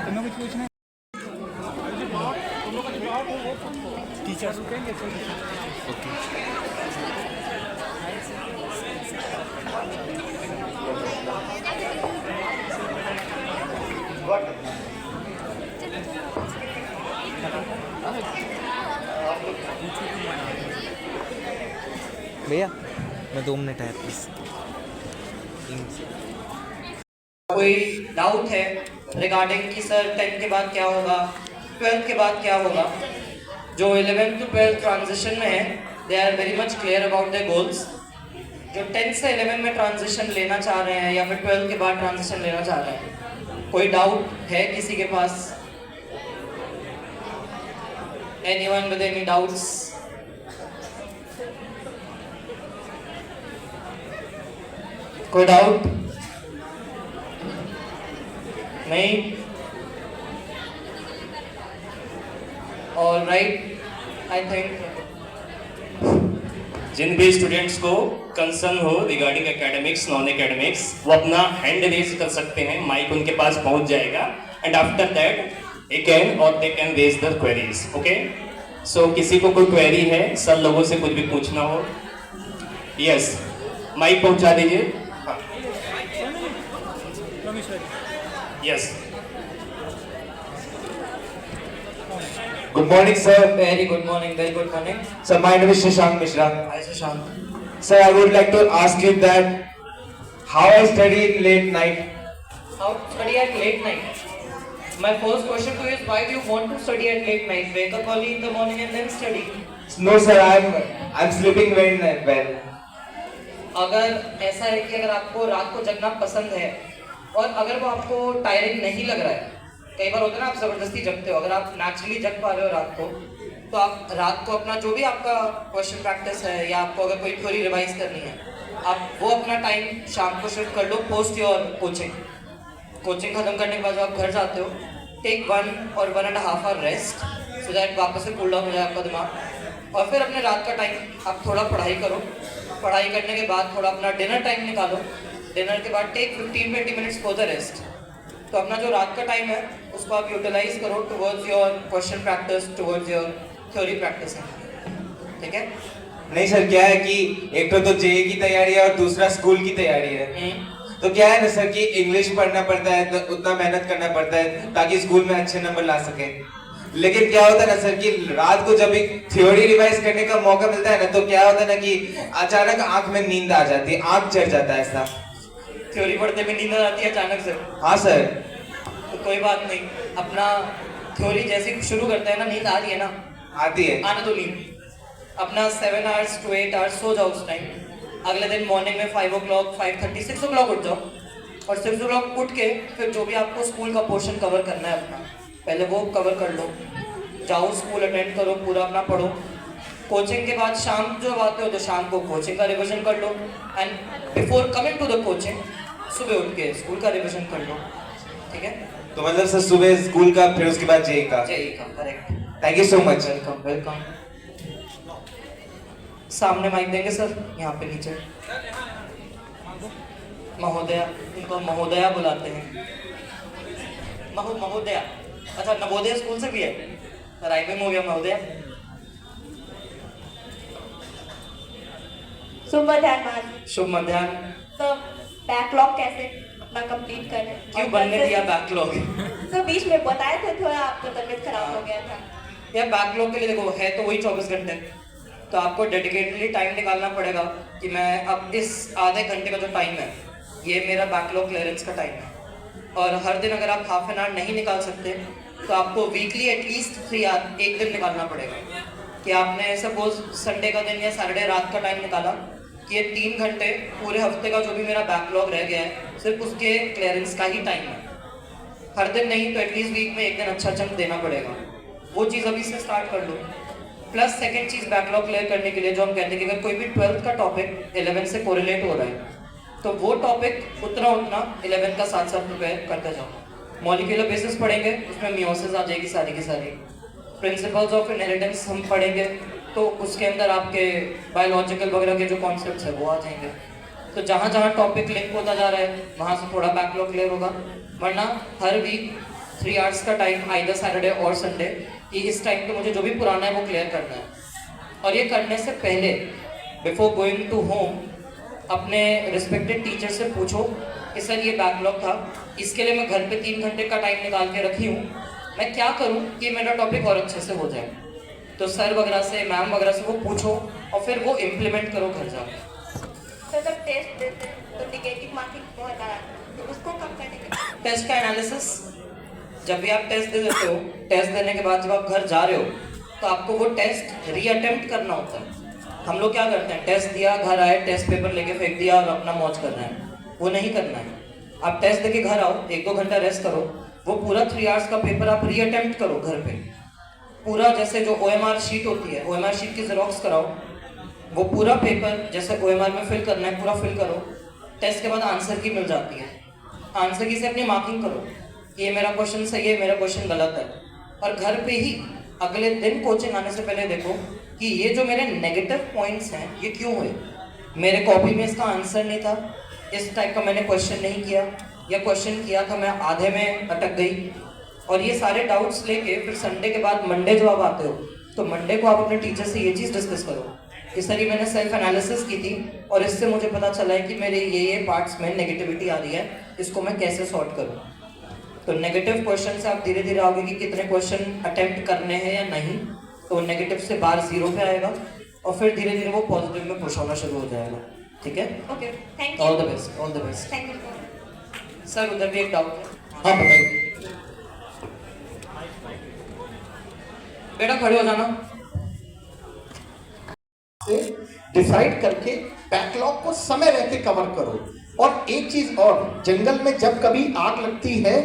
तुम्हें कुछ पूछना है? टीचर भैया मैं 2 मिनट है प्लीज। कोई डाउट है रिगार्डिंग कि सर 10th के बाद क्या होगा, 12th के बाद क्या होगा? जो 11th to 12th ट्रांजिशन में है, they are very much clear about their goals. जो 10th से 11 में ट्रांजिशन लेना चाह रहे हैं या फिर 12th के बाद ट्रांजिशन लेना चाह रहे हैं, कोई डाउट है किसी के पास? Anyone with any doubts? कोई डाउट नहीं? ऑल राइट, आई थिंक जिन भी स्टूडेंट्स को कंसर्न हो रिगार्डिंग एकेडमिक्स नॉन एकेडमिक्स, वो अपना हैंड रेज कर सकते हैं, माइक उनके पास पहुंच जाएगा, and after that they can raise the queries. Okay, so किसी को कोई क्वेरी है, सर लोगों से कुछ भी पूछना हो, यस माइक पहुंचा दीजिए। Yes, Good morning, sir. Very good morning, very good morning. Sir, my name is Shashank Mishra. Hi Shashank. Sir, I would like to ask you that how I study in late night. How to study at late night? My first question to you is, why do you want to study at late night? Wake up early in the morning and then study. No, sir, I'm sleeping very well. अगर ऐसा है कि अगर आपको रात को जगना पसंद है और अगर वो आपको टायरिंग नहीं लग रहा है, कई बार होता है ना आप जबरदस्ती जगते हो, अगर आप नेचुरली जग पा रहे हो रात को, तो आप रात को अपना जो भी आपका क्वेश्चन प्रैक्टिस है या आपको अगर कोई थ्योरी रिवाइज करनी है, आप वो अपना टाइम शाम को शिफ्ट कर लो पोस्ट योर कोचिंग। कोचिंग खत्म करने के बाद जब आप घर जाते हो, टेक 1 और 1.5 आवर रेस्ट, सो दैट वापस से कूल डाउन हो जाए आपका दिमाग, और फिर अपने रात का टाइम आप थोड़ा पढ़ाई करो। पढ़ाई करने के बाद थोड़ा अपना डिनर टाइम निकालो, डिनर के बाद take 15-20 minutes for the rest. तो अपना जो रात का टाइम है उसको आप यूटिलाइज करो towards your question practice, towards your theory practice, ठीक है? नहीं सर, क्या है कि एक तो जेई की तैयारी है और दूसरा स्कूल की तैयारी है। तो क्या है ना सर कि इंग्लिश पढ़ना पड़ता है, तो उतना मेहनत करना पड़ता है ताकि स्कूल में अच्छे नंबर ला सके। लेकिन क्या होता है ना सर कि रात को जब एक थ्योरी रिवाइज करने का मौका मिलता है ना, तो क्या होता है ना कि अचानक आंख में नींद आ जाती है, आंख चढ़ जाता है ऐसा। थ्योरी पढ़ते में नींद आ जाती है अचानक से? हाँ सर। तो कोई बात नहीं, अपना थ्योरी जैसे शुरू करते हैं ना, नींद आ रही है ना, आती है, आने दो नींद। अपना 7 hours to 8 hours सो जाओ उस टाइम। अगले दिन मॉर्निंग में 5 o'clock, 5:30, 6 o'clock उठ जाओ, और 6 o'clock उठ के फिर जो भी आपको स्कूल का पोर्शन कवर करना है अपना, पहले वो कवर कर लो। जाओ स्कूल अटेंड करो, पूरा अपना पढ़ो। कोचिंग के बाद शाम जब आते हो तो शाम को कोचिंग का रिविजन कर लो, and before coming to the coaching सुबह उठ के स्कूल का रिविजन कर लो, ठीक है? तो मतलब सर सुबह स्कूल का, फिर उसके बाद जेई का। जेई का, correct. Thank you so much. Welcome, welcome. सामने माइक देंगे सर, यहाँ पे नीचे महोदया, इनको महोदया बुलाते हैं। महोदया, अच्छा नवोदय स्कूल से भी है, राइमिंग हो गया महोदया। शुभ मध्याह्न। शुभ मध्याह्न। सर बैकलॉग कैसे अपना कंप्लीट करें? क्यों बनने दिया बैकलॉग? सर बीच में बताए थे थोड़ा आपको तबीयत खराब हो गया था। यार बैकलॉग के लिए देखो, है तो वही 24 घंटे, तो आपको डेडिकेटली टाइम निकालना पड़ेगा कि मैं अब इस आधे घंटे का जो टाइम है ये मेरा बैकलॉग क्लियरेंस का टाइम है। और हर दिन अगर आप हाफ एन आवर नहीं निकाल सकते तो आपको वीकली एटलीस्ट 3 आवर एक दिन निकालना पड़ेगा। कि आपने सपोज संडे का दिन या सैटरडे रात का टाइम निकाला कि ये 3 घंटे पूरे हफ्ते का जो भी मेरा बैकलॉग रह गया है सिर्फ उसके क्लियरेंस का ही टाइम है। हर दिन नहीं तो एटलीस्ट वीक में एक दिन अच्छा चंक देना पड़ेगा। वो चीज़ अभी से स्टार्ट कर लो। प्लस सेकंड चीज़ बैकलॉग क्लियर करने के लिए जो हम कहते हैं कि अगर कोई भी 12th का टॉपिक 11 से कोरिलेट हो रहा है तो वो टॉपिक उतना 11 का साथ साथ प्रिपेयर करते जाओ। मॉलिक्यूलर बेसिस पढ़ेंगे, उसमें मियोसिस आ जाएगी सारी की सारी। प्रिंसिपल्स ऑफ इनहेरिटेंस हम पढ़ेंगे तो उसके अंदर आपके बायोलॉजिकल वगैरह के जो कॉन्सेप्ट्स है वो आ जाएंगे। तो जहाँ जहाँ टॉपिक लिंक होता जा रहा है वहाँ से थोड़ा बैकलॉग क्लियर होगा। वरना हर वीक 3 आवर्स का टाइम आइदर सैटरडे और संडे कि इस टाइम पे मुझे जो भी पुराना है वो क्लियर करना है। और ये करने से पहले बिफोर गोइंग टू होम अपने रिस्पेक्टेड टीचर से पूछो कि सर ये बैकलॉग था, इसके लिए मैं घर पे 3 घंटे का टाइम निकाल के रखी हूँ, मैं क्या करूँ कि मेरा टॉपिक और अच्छे से हो जाए। तो सर वगैरह से, मैम वगैरह से वो पूछो और फिर वो इम्प्लीमेंट करो घर जाकर। तो जब टेस्ट देते हैं तो निगेटिव मार्किंग बहुत आ रहा है, तो उसको कम करने के लिए टेस्ट का एनालिसिस, जब भी आप टेस्ट दे देते हो, टेस्ट देने के बाद जब आप घर जा रहे हो तो आपको वो टेस्ट रीअटेम्प्ट करना होता है। हम लोग क्या करते हैं, टेस्ट दिया, घर आए, टेस्ट पेपर लेके फेंक दिया और अपना मौज कर रहे हैं। वो नहीं करना है। आप टेस्ट देके घर आओ, 1-2 घंटा रेस्ट करो, वो पूरा 3 आवर्स का पेपर आप रीअटेम्प्ट करो घर पे। पूरा जैसे जो OMR शीट होती है, OMR शीट की जेरोक्स कराओ, वो पूरा पेपर जैसे OMR में फिल करना है पूरा फिल करो। टेस्ट के बाद आंसर की मिल जाती है, आंसर की से अपनी मार्किंग करो कि ये मेरा क्वेश्चन सही है, मेरा क्वेश्चन गलत है। और घर पे ही अगले दिन कोचिंग आने से पहले देखो कि ये जो मेरे नेगेटिव पॉइंट्स हैं ये क्यों हुए। मेरे कॉपी में इसका आंसर नहीं था, इस टाइप का मैंने क्वेश्चन नहीं किया, या क्वेश्चन किया था मैं आधे में अटक गई। और ये सारे डाउट्स लेके फिर संडे के बाद मंडे जब आप आते हो तो मंडे को आप अपने टीचर से ये चीज़ डिस्कस करो कि सर ये मैंने सेल्फ एनालिसिस की थी और इससे मुझे पता चला है कि मेरे ये पार्ट्स में नेगेटिविटी आ रही है, इसको मैं कैसे सॉर्ट करूँ। तो नेगेटिव क्वेश्चन से आप धीरे धीरे आओगे कि कितने क्वेश्चन अटेम्प्ट करने हैं या नहीं। तो नेगेटिव से बार 0 पे आएगा और फिर धीरे धीरे वो पॉजिटिव में पुश होना शुरू हो जाएगा। ठीक है, okay, thank you. All the best, all the best. Thank you sir उधर भी एक डाउट है। हाँ बताइए। बेटा खड़े हो जाना। डिसाइड करके बैकलॉग को समय रहते कवर करो। और एक चीज और, जंगल में जब कभी आग लगती है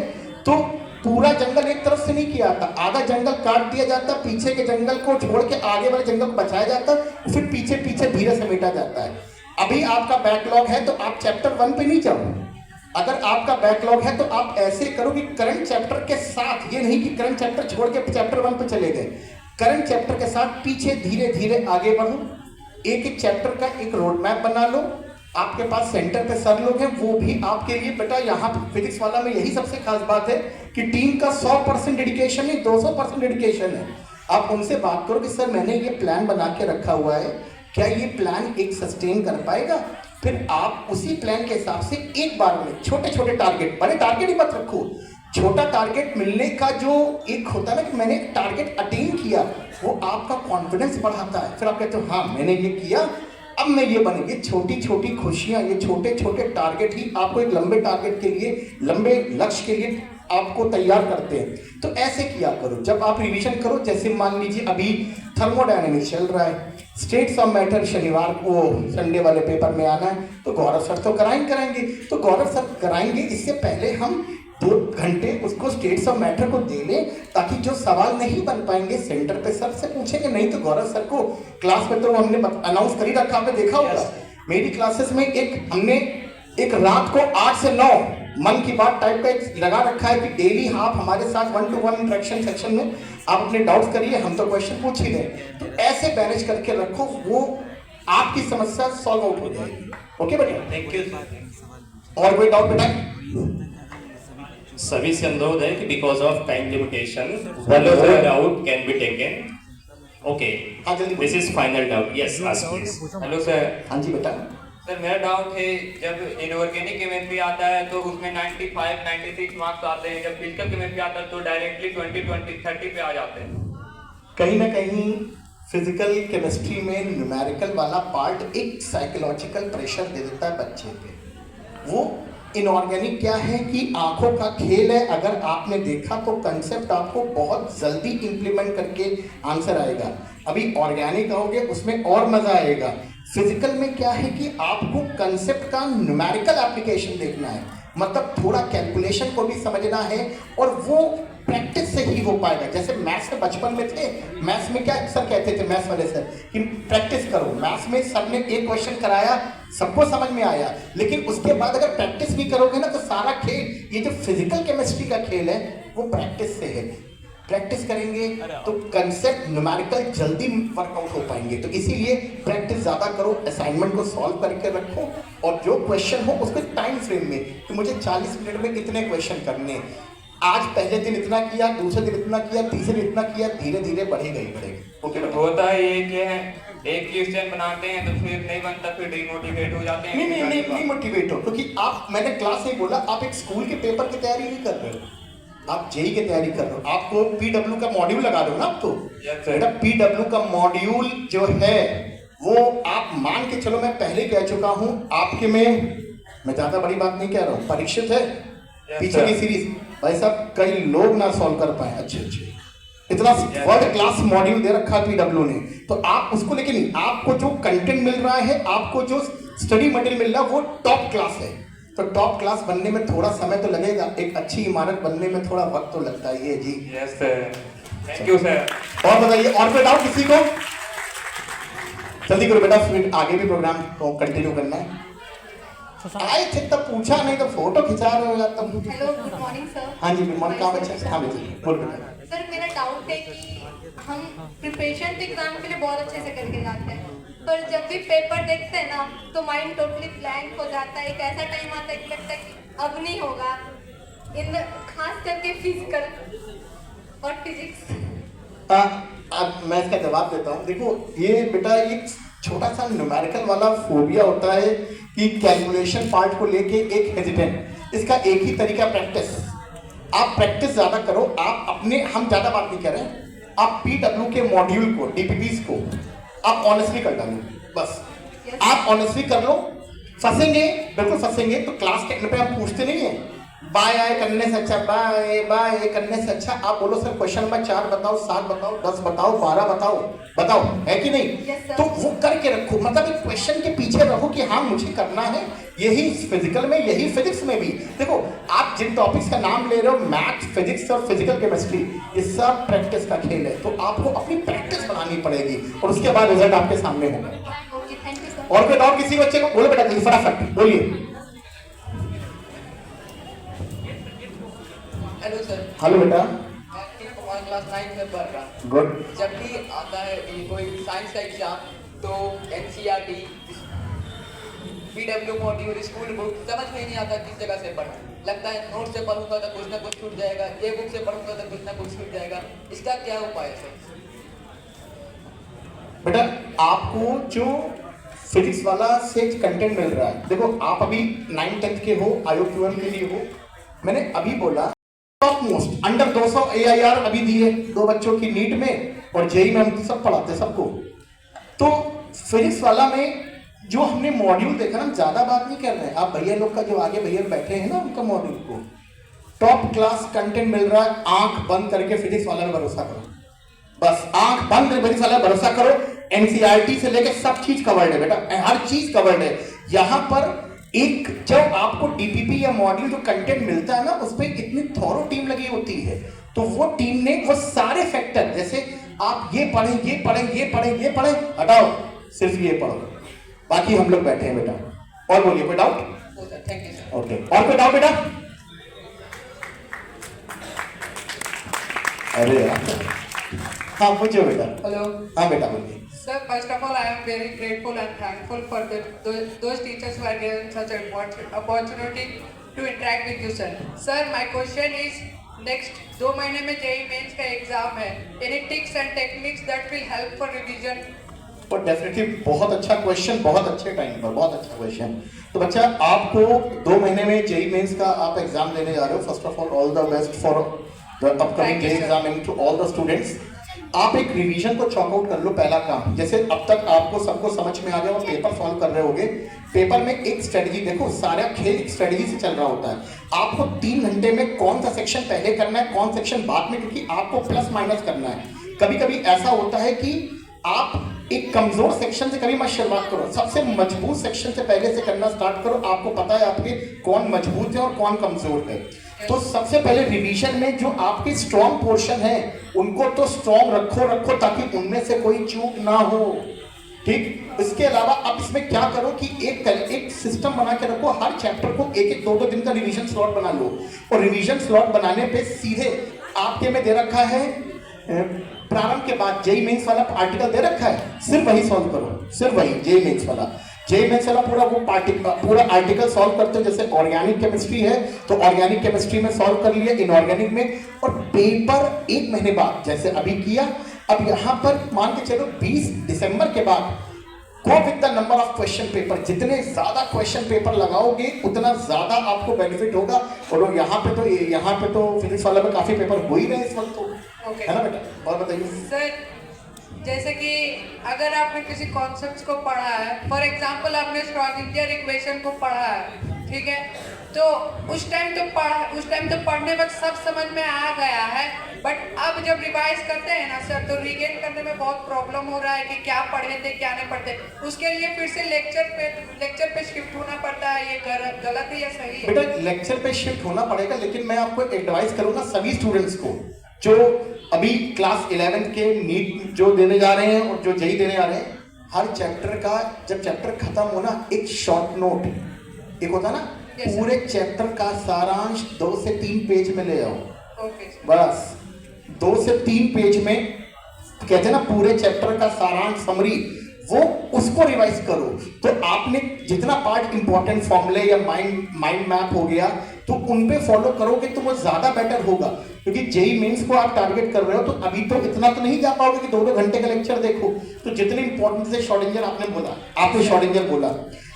तो पूरा जंगल एक तरफ से नहीं किया जाता, आधा जंगल काट दिया जाता, पीछे के जंगल को छोड़ के आगे वाले जंगल को बचाया जाता, फिर पीछे पीछे धीरे समेटा जाता है। अभी आपका बैकलॉग है तो आप चैप्टर 1 पे नहीं जाओ। अगर आपका बैकलॉग है तो आप ऐसे करो कि करंट चैप्टर के साथ, ये नहीं कि करंट चैप्टर छोड़ के चैप्टर 1 पे चले गए, करंट चैप्टर के साथ पीछे धीरे धीरे आगे बढ़ो। एक एक चैप्टर का एक रोड मैप बना लो। आपके पास सेंटर पे सर लोग हैं, वो भी आपके लिए बेटा, यहाँ फिजिक्स वाला में यही सबसे खास बात है कि टीम का 100% डेडिकेशन नहीं 200% डेडिकेशन है। आप उनसे बात करो कि सर मैंने ये प्लान बना के रखा हुआ है, क्या ये प्लान एक सस्टेन कर पाएगा। फिर आप उसी प्लान के हिसाब से एक बार में छोटे छोटे टारगेट, बड़े टारगेट ही मत रखो, छोटा टारगेट मिलने का जो एक होता है ना कि मैंने टारगेट अटेन किया, वो आपका कॉन्फिडेंस बढ़ाता है। फिर आप कहते हो हाँ मैंने ये किया, अब मैं ये बने। ये छोटी छोटी खुशियां, ये छोटे छोटे टारगेट ही आपको एक लंबे टारगेट के लिए, लंबे लक्ष्य के लिए आपको तैयार करते हैं। तो ऐसे किया करो जब आप रिवीजन करो। जैसे मान लीजिए अभी थर्मोडायनेमिक्स चल रहा है, स्टेट्स ऑफ मैटर शनिवार को संडे वाले पेपर में आना है, तो गौरव सर तो कराएंगे, तो गौरव सर कराएंगे। इससे पहले हम 2 घंटे उसको स्टेट्स ऑफ मैटर को दे लें, ताकि जो सवाल नहीं बन पाएंगे सेंटर पे सर से पूछेंगे, नहीं तो गौरव सर को क्लास में तो हमने अनाउंस कर ही रखा, आपने देखा होगा। मेरी क्लासेस में हमने एक रात को 8 से 9 मन की बात टाइप का एक लगा रखा है कि डेली आप हमारे साथ 1-to-1 इंटरेक्शन सेक्शन में आप अपने डाउट्स करिए, हम तो क्वेश्चन पूछ ही रहे। तो ऐसे मैनेज करके रखो, वो आपकी समस्या सॉल्व आउट हो जाएगी। ओके बेटा, थैंक यू। और कोई डाउट बेटा? सभी से अनुरोध है कि because of time limitation one of the doubt can be taken. Okay, हाँ जल्दी। this is final doubt. Yes, ask please. Hello sir. हाँ जी बेटा। सर मेरा डाउट है, जब इनऑर्गेनिक केमिस्ट्री आता है तो उसमें 95-96 मार्क्स आते हैं, जब फिजिकल केमिस्ट्री आता है तो डायरेक्टली 20-30 पे आ जाते हैं। कहीं ना कहीं फिजिकल केमिस्ट्री में न्यूमेरिकल वाला पार्ट एक साइकोलॉजिकल प्रेशर दे देता है बच्चे पे। वो इनऑर्गेनिक क्या है कि आंखों का खेल है। अगर आपने देखा तो कंसेप्ट आपको बहुत जल्दी इंप्लीमेंट करके आंसर आएगा। अभी ऑर्गेनिक आओगे उसमें और मजा आएगा। फिजिकल में क्या है कि आपको कंसेप्ट का न्यूमेरिकल एप्लीकेशन देखना है। मतलब थोड़ा कैलकुलेशन को भी समझना है और वो प्रैक्टिस से ही हो पाएगा। जैसे मैथ्स में बचपन में थे, मैथ्स में क्या सर कहते थे, मैथ्स वाले सर कि प्रैक्टिस करो। मैथ्स में सर ने एक क्वेश्चन कराया, सबको समझ में आया, लेकिन उसके बाद अगर प्रैक्टिस भी करोगे ना तो सारा खेल, ये जो फिजिकल केमिस्ट्री का खेल है वो प्रैक्टिस से है। प्रैक्टिस करेंगे तो कंसेप्ट न्यूमेरिकल जल्दी वर्कआउट हो पाएंगे। तो इसीलिए प्रैक्टिस ज्यादा करो, असाइनमेंट को सॉल्व करके रखो और जो क्वेश्चन हो उसको टाइम फ्रेम में कि मुझे 40 मिनट में इतने क्वेश्चन करने। आज पहले दिन इतना किया, दूसरे दिन इतना किया, तीसरे दिन इतना किया, धीरे धीरे बढ़ेगा ही बढ़ेगा। ओके, होता है ये कि एक क्वेश्चन बनाते हैं तो फिर नहीं बनता, फिर डिमोटिवेट हो जाते हैं। नहीं मोटिवेट हो, क्योंकि आप, मैंने क्लास में बोला, आप एक स्कूल के पेपर की तैयारी नहीं कर रहे हो, आप जेई की तैयारी कर रहे हो। आपको पीडब्ल्यू का मॉड्यूल लगा दो ना। आप तो बेटा पीडब्ल्यू का मॉड्यूल जो है वो आप मान के चलो, मैं पहले कह चुका हूं आपके में, मैं ज्यादा बड़ी बात नहीं कह रहा हूं, परीक्षित है पीछे की सीरीज भाई साहब, कई लोग ना सॉल्व कर पाए अच्छे इतना वर्ल्ड क्लास मॉड्यूल दे रखा है पीडब्ल्यू ने। तो आप उसको, लेकिन आपको जो कंटेंट मिल रहा है, आपको जो स्टडी मटेरियल मिल रहा है वो टॉप क्लास है। तो टॉप क्लास बनने में थोड़ा समय तो लगेगा, एक अच्छी इमारत बनने में थोड़ा वक्त तो लगता ही है जी। Yes sir, thank you sir. और बताइए, और कोई डाउट किसी को? जल्दी करो बेटा, फिर आगे भी प्रोग्राम को कंटिन्यू करना है। आए थे तब पूछा नहीं तो फोटो खिंचा रहे हो तब। Hello, good morning sir. हाँ जी, गुड मॉर्निंग। काम अच्छा, हाँ बेटी बोल बेटा। सर मेरा डाउट है कि हम प्रिपरेशन एग्जाम के लिए बहुत अच्छे से करके जाते हैं, पर जब भी पेपर देखते हैं ना तो माइंड टोटली ब्लैंक हो जाता है। एक ऐसा टाइम आता है कि लगता है कि अब नहीं होगा, खास करके फिजिकल और फिजिक्स। अब मैं इसका जवाब देता हूँ। देखो ये बेटा, एक छोटा सा न्यूमेरिकल वाला फोबिया होता है कि कैलकुलेशन पार्ट को लेके एक हेजिटेंट। इसका एक ही तरीका, प्रैक्टिस। आप प्रैक्टिस ज्यादा करो। आप अपने, हम ज्यादा बात नहीं कर रहे हैं, आप पीडब्ल्यू के मॉड्यूल को, डीपीपीस को आप ऑनेस्टली कर डालो बस। आप ऑनेस्टली कर लो। फंसेंगे, बिल्कुल फंसेंगे तो क्लास के एंड पे आप पूछते नहीं है बाय आए करने से अच्छा, बाय करने से अच्छा आप बोलो सर क्वेश्चन नंबर 4 बताओ, 7 बताओ, 10 बताओ, 12 बताओ, है कि नहीं? yes, तो वो करके रखो, मतलब एक क्वेश्चन के पीछे रहो कि हाँ मुझे करना है। यही फिजिकल में, यही फिजिक्स में भी। देखो आप जिन टॉपिक्स का नाम ले रहे हो, मैथ, फिजिक्स और फिजिकल केमिस्ट्री, ये सब प्रैक्टिस का खेल है। तो आपको अपनी प्रैक्टिस बनानी पड़ेगी और उसके बाद रिजल्ट आपके सामने होगा। और कोई डाउट किसी बच्चे को? बोलो बेटा जल्दी फटाफट बोलिए। Hello sir. हेलो बेटा। मैं क्लास 9 में पढ़ रहा। गुड। जब भी आता है ये कोई साइंस का एग्जाम तो NCERT, PW module, school book समझ में नहीं आता किस जगह से पढ़ा। लगता है नोट से पढ़ूंगा तो कुछ ना कुछ छूट जाएगा, ये बुक से पढ़ूंगा तो कुछ ना कुछ छूट जाएगा। इसका क्या उपाय है सर? बेटा आपको जो फिजिक्स वाला से कंटेंट मिल रहा है, देखो आप अभी 9th के हो, IOQM के लिए हो। मैंने अभी बोला टॉप मोस्ट अंडर 200 AIR अभी दिए 2 बच्चों की नीट में, और जेई में हम सब पढ़ाते सबको। तो फिजिक्स वाला में जो हमने मॉड्यूल देखा ना, ज्यादा बात नहीं कर रहे हैं। आप भैया लोग का जो आगे भैया बैठे हैं ना, उनका मॉड्यूल को टॉप क्लास कंटेंट मिल रहा है। आंख बंद करके फिजिक्स वाला में भरोसा करो, बस आंख बंद करके फिजिक्स वाला में भरोसा करो। एनसीईआरटी से लेकर सब चीज कवर्ड है बेटा, हर चीज कवर्ड है यहाँ पर। एक जब आपको डीपीपी या मॉड्यूल जो कंटेंट मिलता है ना, उस पर इतनी थॉरो टीम लगी होती है, तो वो टीम ने वो सारे फैक्टर, जैसे आप ये पढ़ें, ये पढ़ें, ये पढ़ें, ये पढ़ें, हटाओ सिर्फ ये पढ़ो, बाकी हम लोग बैठे हैं बेटा। और बोलिए कोई doubt? Thank you sir. Okay, और कोई डाउट बेटा? अरे यार, हाँ पूछो बेटा। हेलो। हाँ बेटा बोलिए। Sir, first of all, I am very grateful and thankful for those teachers who are given such an opportunity to interact with you, sir. Sir, my question is, next 2 महीने में JEE Mains का एग्जाम है, any tips and techniques that will help for revision? और डेफिनेटली बहुत अच्छा क्वेश्चन, बहुत अच्छे टाइम पर, बहुत अच्छा क्वेश्चन। तो बच्चा आपको 2 महीने में JEE Mains का आप एग्जाम देने जा रहे हो। First of all the best for the upcoming JEE exam to all the students. आप एक रिवीजन को चॉक आउट कर लो। पहला काम, जैसे अब तक आपको सबको समझ में आ गया और पेपर सॉल्व कर रहे होगे। पेपर में एक स्ट्रेटजी, देखो सारा खेल एक स्ट्रेटजी से चल रहा होता है। आपको 3 घंटे में कौन सा सेक्शन पहले करना है, कौन सेक्शन बाद में, क्योंकि आपको प्लस माइनस करना है। कभी कभी ऐसा होता है कि आप एक कमजोर सेक्शन से कभी मत शुरुआत करो, सबसे मजबूत सेक्शन से पहले से करना स्टार्ट करो। आपको पता है आपके कौन मजबूत है और कौन कमजोर है। तो सबसे पहले रिवीजन में जो आपके स्ट्रॉन्ग पोर्शन है उनको तो स्ट्रॉन्ग रखो ताकि उनमें से कोई चूक ना हो, ठीक। इसके अलावा अब इसमें क्या करो कि एक सिस्टम बना के रखो, हर चैप्टर को एक 2-2 दिन का रिवीजन स्लॉट बना लो। और रिवीजन स्लॉट बनाने पे सीधे आपके में दे रखा है प्रारंभ के बाद जेई मेंस वाला आर्टिकल दे रखा है, सिर्फ वही सॉल्व करो, सिर्फ वही जेई मेंस वाला पूरा आर्टिकल सॉल्व करते हो। जैसे ऑर्गेनिक केमिस्ट्री है तो ऑर्गेनिक केमिस्ट्री में सॉल्व कर लिया, इनऑर्गेनिक में। और पेपर 1 महीने बाद जैसे अभी किया, अब यहां पर मान के चलो 20 दिसंबर के बाद go with the number of question paper. जितने ज्यादा क्वेश्चन पेपर लगाओगे उतना ज्यादा आपको बेनिफिट होगा। और यहाँ पे तो फिजिक्स वाला में काफी पेपर हो ही रहे इस वक्त, तो है ना बेटा। और बताइए सर, जैसे कि अगर आपने किसी कॉन्सेप्ट को पढ़ा है, फॉर एग्जांपल आपने श्रोडिंगर इक्वेशन को पढ़ा है, ठीक है, तो उस टाइम तो पढ़ने वक्त सब समझ में आ गया है, बट अब जब रिवाइज करते हैं ना सर, तो रीगेन करने में बहुत प्रॉब्लम हो रहा है कि क्या पढ़े थे क्या नहीं पढ़ते। उसके लिए फिर से लेक्चर पे शिफ्ट होना पड़ता है। ये गलत है या सही है? बेटा लेक्चर पे शिफ्ट होना पड़ेगा, लेकिन मैं आपको एडवाइस करूंगा सभी स्टूडेंट्स को जो अभी क्लास 11 के नीट जो देने जा रहे हैं और जो जेई देने जा रहे हैं, हर चैप्टर का जब चैप्टर खत्म हो ना, एक शॉर्ट नोट एक होता ना, पूरे चैप्टर का सारांश 2 से 3 पेज में ले आओ। बस 2 से 3 पेज में कहते हैं ना पूरे चैप्टर का सारांश समरी, वो उसको रिवाइज करो। तो आपने जितना पार्ट इंपॉर्टेंट फॉर्मूले या माइंड मैप हो गया तो उन पे फॉलो करोगे तो वो ज्यादा बेटर होगा। क्योंकि जेई मेंस को आप टारगेट कर रहे हो तो अभी तो इतना तो नहीं जा पाओगे कि 2-2 घंटे का लेक्चर देखो। तो जितने इंपॉर्टेंट से श्रोडिंगर आपने श्रोडिंगर बोला,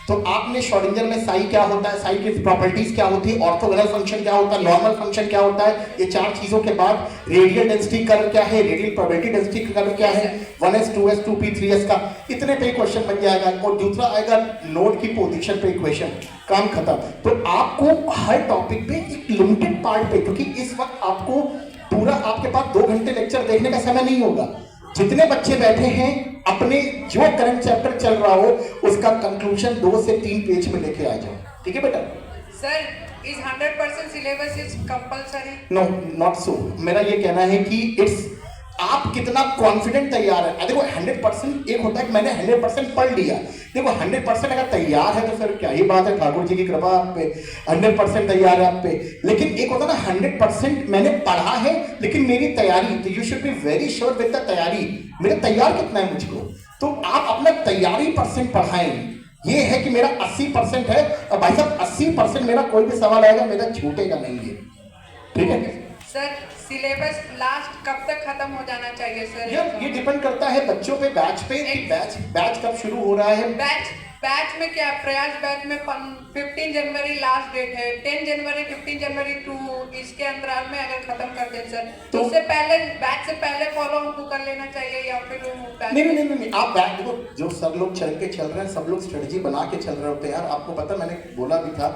तो आपने श्रोडिंगर में साई क्या होता है, साई की प्रॉपर्टीज क्या होती है, ऑर्थोगोनल फंक्शन क्या होता है, नॉर्मल फंक्शन क्या होता है, ये 4 चीजों के बाद रेडियल डेंसिटी कर्व क्या है, रेडियल प्रोबेबिलिटी डेंसिटी कर्व क्या है, 1s 2s 2p 3s का, इतने पे क्वेश्चन बन जाएगा। और दूसरा आएगा नोड की पोजीशन पे इक्वेशन, काम खत्म। तो आपको हर टॉपिक पे एक लिमिटेड पार्ट पे, क्योंकि इस वक्त आपको पूरा आपके पास 2 घंटे लेक्चर देखने का समय नहीं होगा। जितने बच्चे बैठे हैं अपने जो करंट चैप्टर चल रहा हो उसका कंक्लूजन 2 से 3 पेज में लेके आ जाओ, ठीक है बेटा। Sir, is 100% syllabus is compulsory? No, not so. मेरा ये कहना है कि इट्स आप कितना कॉन्फिडेंट तैयार है। देखो 100% एक होता है कि मैंने 100% पढ़ लिया। देखो 100% अगर तैयार है तो फिर क्या ही बात है, ठाकुर जी की कृपा आप पे 100% तैयार है आप पे। लेकिन एक होता है ना 100% मैंने पढ़ा है लेकिन मेरी तैयारी, तो you should be very sure with the तैयारी, मेरा तैयार कितना है मुझको। तो आप अपना तैयारी % बढ़ाएं। ये है कि मेरा 80% है और भाई साहब 80% मेरा कोई भी सवाल आएगा मेरा छूटेगा नहीं है, ठीक है सर। सिलेबस लास्ट कब तक खत्म हो जाना चाहिए सर? ये डिपेंड करता है बच्चों पे, बैच पे, बैच कब शुरू हो रहा है। बैच में क्या, प्रयास बैच में 15 जनवरी लास्ट डेट है, 10 जनवरी 15 जनवरी टू इसके अंतराल में अगर खत्म कर दे सर, तो उससे पहले बैच से पहले फॉलो हमको कर लेना चाहिए या फिर नहीं, आप बैच देखो, जो सब लोग चल रहे हैं, सब लोग स्ट्रेटजी बना के चल रहे होते हैं यार। आपको पता, मैंने बोला भी था,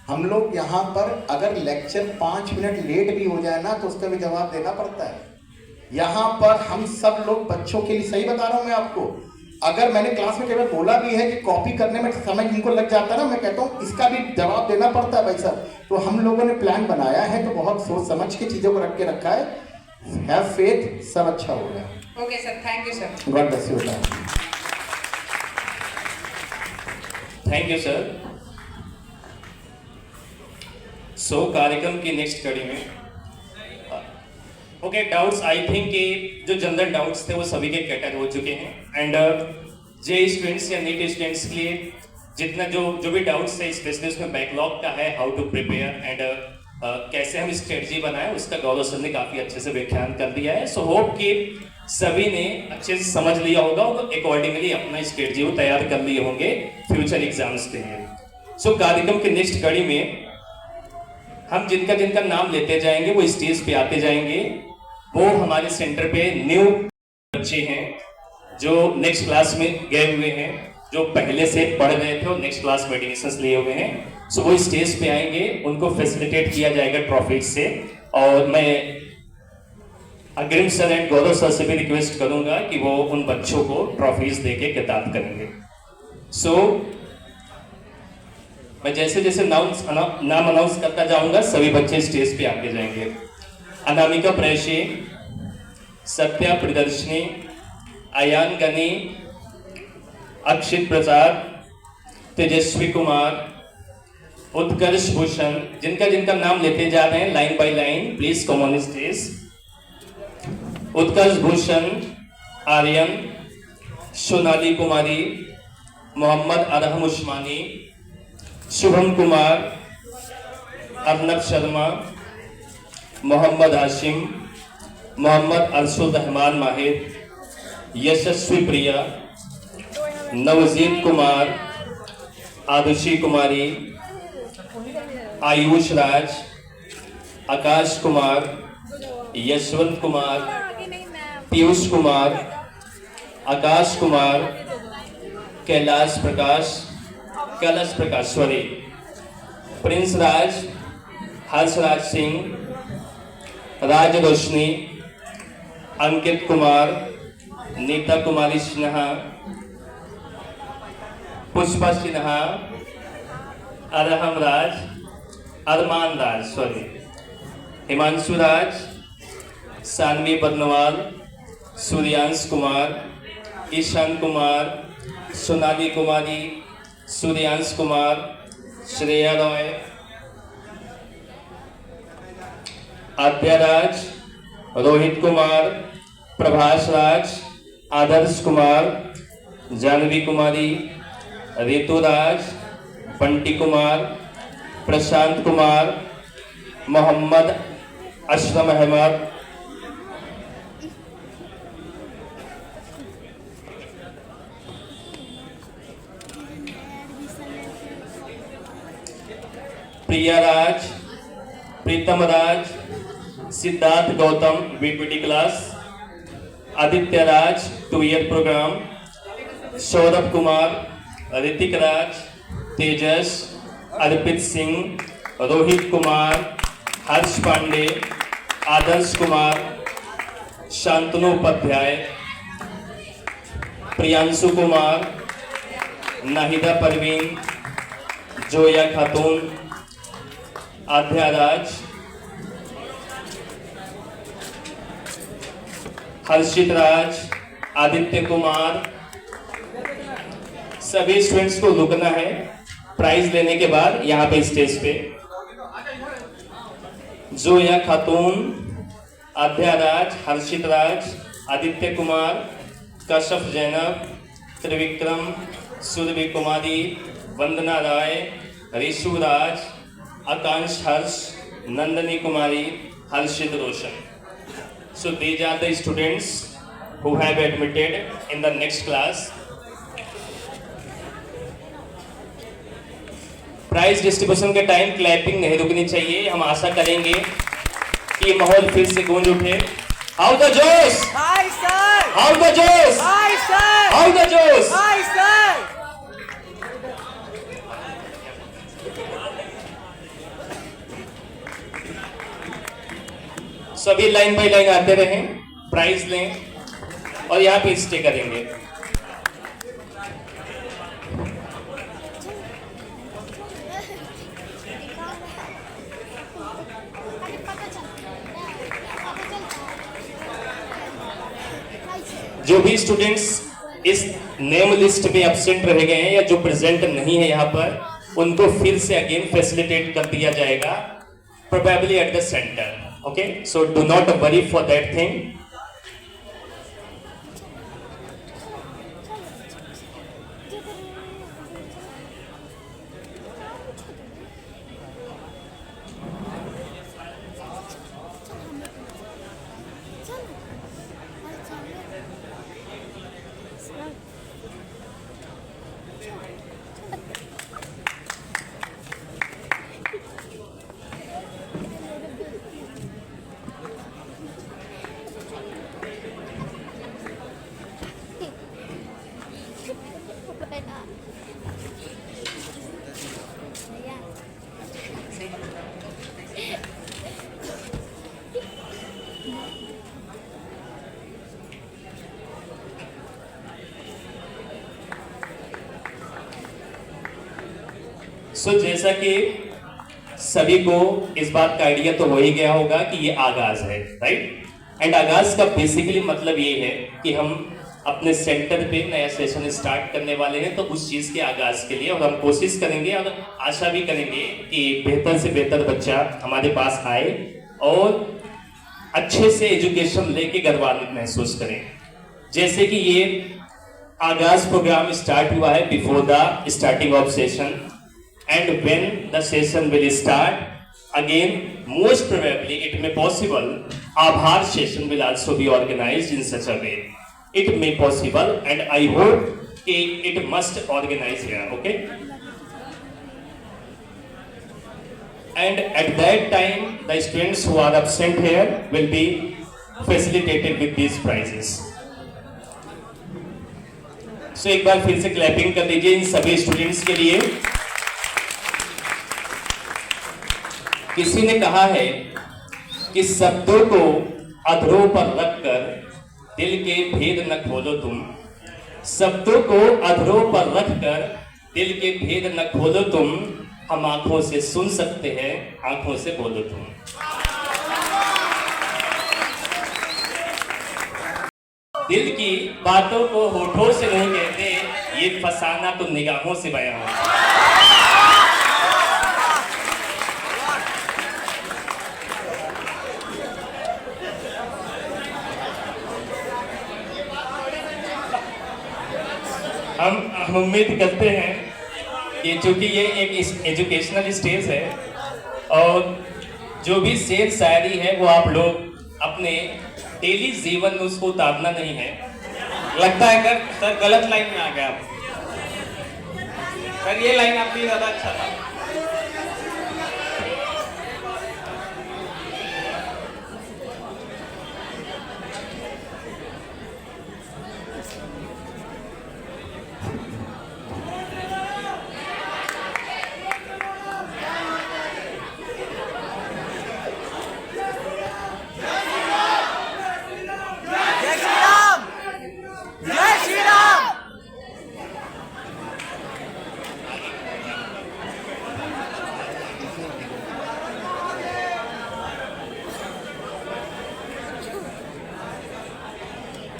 हम लोग यहाँ पर अगर लेक्चर 5 मिनट लेट भी हो जाए ना तो उसका भी जवाब देना पड़ता है। यहाँ पर हम सब लोग बच्चों के लिए, सही बता रहा हूँ मैं आपको, अगर मैंने क्लास में केवल बोला भी है कि कॉपी करने में समय जिनको लग जाता है ना, मैं कहता हूँ इसका भी जवाब देना पड़ता है भाई साहब। तो हम लोगों ने प्लान बनाया है तो बहुत सोच समझ के चीजों को रख के रखा है। हैव फेथ, सब अच्छा होगा। Okay sir, thank you sir. God bless you. Thank you sir. So कार्यक्रम की नेक्स्ट कड़ी में ओके डाउट्स, आई थिंक कि जो जनरल डाउट्स थे वो सभी के कैटर हो चुके हैं। एंड जे स्टूडेंट्स या नीट स्टूडेंट्स के लिए जितना जो भी डाउट्स है स्पेशली उसमें बैकलॉग का है, हाउ टू प्रिपेयर एंड कैसे हम स्ट्रेटजी बनाएं, उसका गौरव सर ने काफ़ी अच्छे से व्याख्यान कर दिया है। सो होप कि सभी ने अच्छे से समझ लिया होगा और अकॉर्डिंगली अपना स्ट्रेटजी वो तैयार कर लिए होंगे फ्यूचर एग्जाम्स के लिए। सो कार्यक्रम के नेक्स्ट कड़ी में हम जिनका जिनका नाम लेते जाएंगे वो स्टेज पे आते जाएंगे। वो हमारे सेंटर पे न्यू बच्चे हैं जो नेक्स्ट क्लास में गए हुए हैं, जो पहले से पढ़ गए थे और नेक्स्ट क्लास में एडमिशंस लिए हुए हैं। सो वो स्टेज पे आएंगे, उनको फैसिलिटेट किया जाएगा ट्रॉफी से। और मैं अग्रिम सर एंड गौरव सर से भी रिक्वेस्ट करूंगा कि वो उन बच्चों को ट्रॉफीज देके किताब करेंगे। सो मैं जैसे जैसे नाम अनाउंस करता जाऊंगा सभी बच्चे स्टेज पे आके जाएंगे। अनामिका प्रेशी, सत्या प्रियदर्शनी, आयान गनी, अक्षित प्रसाद, तेजस्वी कुमार, उत्कर्ष भूषण, जिनका जिनका नाम लेते जा रहे हैं line by line, please come on stage. Utkarsh Bhushan, Aryan, Sonali Kumari, Mohammad Arham Usmani, Shubham Kumar, Arnab Sharma, Mohammad Hashim, Mohammad Arshul Rahman Mahir, Yashasvi Priya, Navjeet Kumar, Adushi Kumari, Ayush Raj, Akash Kumar, Yashwant Kumar, Piyush Kumar, Akash Kumar, Kailash Prakash, sorry, Prince Raj, Harshraj Singh, Raj Roshni, Ankit Kumar, Neeta Kumari Sinha, Pushpa Sinha, Arman Raj, sorry, Himanshu Raj, Saanvi Badanwal, Suryansh Kumar, Ishan Kumar, Sonali Kumari, Suryansh Kumar, Shreya Roy, Adya Raj, Rohit Kumar, Prabhas Raj, Adarsh Kumar, Janvi Kumari, Ritu Raj, Bunty Kumar, Prashant Kumar, Mohammad अशरम Ahmad, Priya Raj, Pritam Raj, Siddharth Gautam BPT class, Aditya Raj 2 year programme, Saurabh Kumar, Hrithik राज, तेजस, अर्पित सिंह, रोहित कुमार, हर्ष पांडे, आदर्श कुमार, शांतनु उपाध्याय, प्रियांशु कुमार, नाहिदा परवीन, जोया खातून, आध्या राज, हर्षित राज, आदित्य कुमार। सभी स्टूडेंट्स को रुकना है प्राइज लेने के बाद यहाँ पे स्टेज पे। जोया खातून, आध्या राज, हर्षित राज, आदित्य कुमार, कश्यप जैनब, त्रिविक्रम, सुरभि कुमारी, वंदना राय, ऋषु राज, आकांश हर्ष, नंदनी कुमारी, हर्षित रोशन। So these are the students who have admitted in the next class. Prize distribution के टाइम क्लैपिंग नहीं रुकनी चाहिए। हम आशा करेंगे कि माहौल फिर से गूंज उठे। हाउ द जोश, हाय सर, हाउ द जोश, हाय सर, हाउ द जोश, हाय सर। सभी लाइन बाय लाइन आते रहें, प्राइज लें और यहाँ पे स्टे करेंगे। जो भी स्टूडेंट्स इस नेम लिस्ट में एब्सेंट रह गए हैं या जो प्रेजेंट नहीं है यहाँ पर, उनको फिर से अगेन फैसिलिटेट कर दिया जाएगा, probably at the centre. Okay, so do not worry for that thing. सो जैसा कि सभी को इस बात का आइडिया तो हो ही गया होगा कि ये आगाज है, राइट? एंड आगाज का बेसिकली मतलब ये है कि हम अपने सेंटर पे नया सेशन स्टार्ट करने वाले हैं, तो उस चीज के आगाज के लिए और हम कोशिश करेंगे और आशा भी करेंगे कि बेहतर से बेहतर बच्चा हमारे पास आए और अच्छे से एजुकेशन लेके गर्वान्वित महसूस करें। जैसे कि ये आगाज प्रोग्राम स्टार्ट हुआ है before the starting of session, and when the session will start again, most probably it may possible Aabhar session will also be organized in such a way. It may possible and I hope it must organize here, okay? And at that time the students who are absent here will be facilitated with these prizes. So एक बार फिर से क्लैपिंग कर दीजिए इन सभी स्टूडेंट्स के लिए। किसी ने कहा है कि शब्दों को अधरों पर रखकर दिल के भेद न खोलो तुम, शब्दों को अधरों पर रखकर दिल के भेद न खोलो तुम, हम आंखों से सुन सकते हैं, आंखों से बोलो तुम। दिल की बातों को होठों से नहीं कहते, ये फसाना तो निगाहों से बयां होता है। हम उम्मीद करते हैं कि चूंकि ये एक एजुकेशनल स्टेज है और जो भी शेर शायरी है वो आप लोग अपने डेली जीवन में उसको उतारना नहीं है। लगता है सर गलत लाइन में आ गया आप। सर ये लाइन आपके लिए ज्यादा अच्छा था।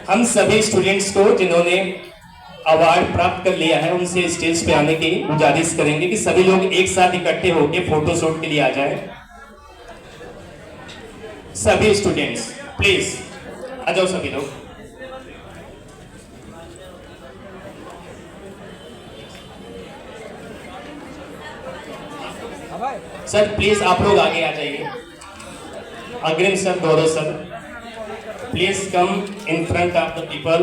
हम सभी स्टूडेंट्स को जिन्होंने अवार्ड प्राप्त कर लिया है उनसे स्टेज पे आने की गुजारिश करेंगे कि सभी लोग एक साथ इकट्ठे होकर फोटो शूट के लिए आ जाएं। सभी स्टूडेंट्स प्लीज आ जाओ सभी लोग। सर प्लीज आप लोग आगे आ जाइए। अग्रिम sir, Gaurav sir, please come in front of the people.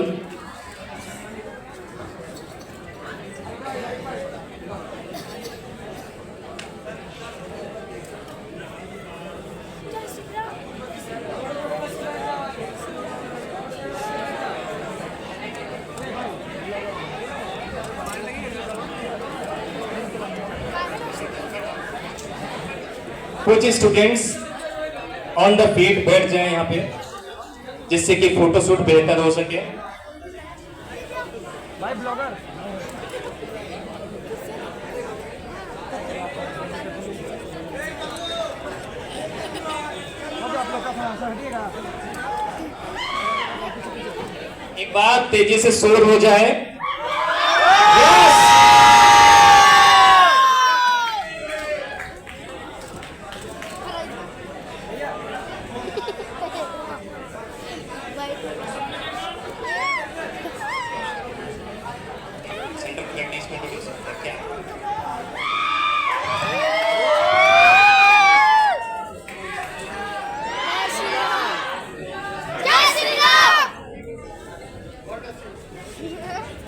कुछ स्टूडेंट्स ऑन द फीट बैठ जाएं यहाँ पे जिससे कि फोटोशूट बेहतर हो सके। भाई ब्लॉगर एक बार तेजी से शोर हो जाए।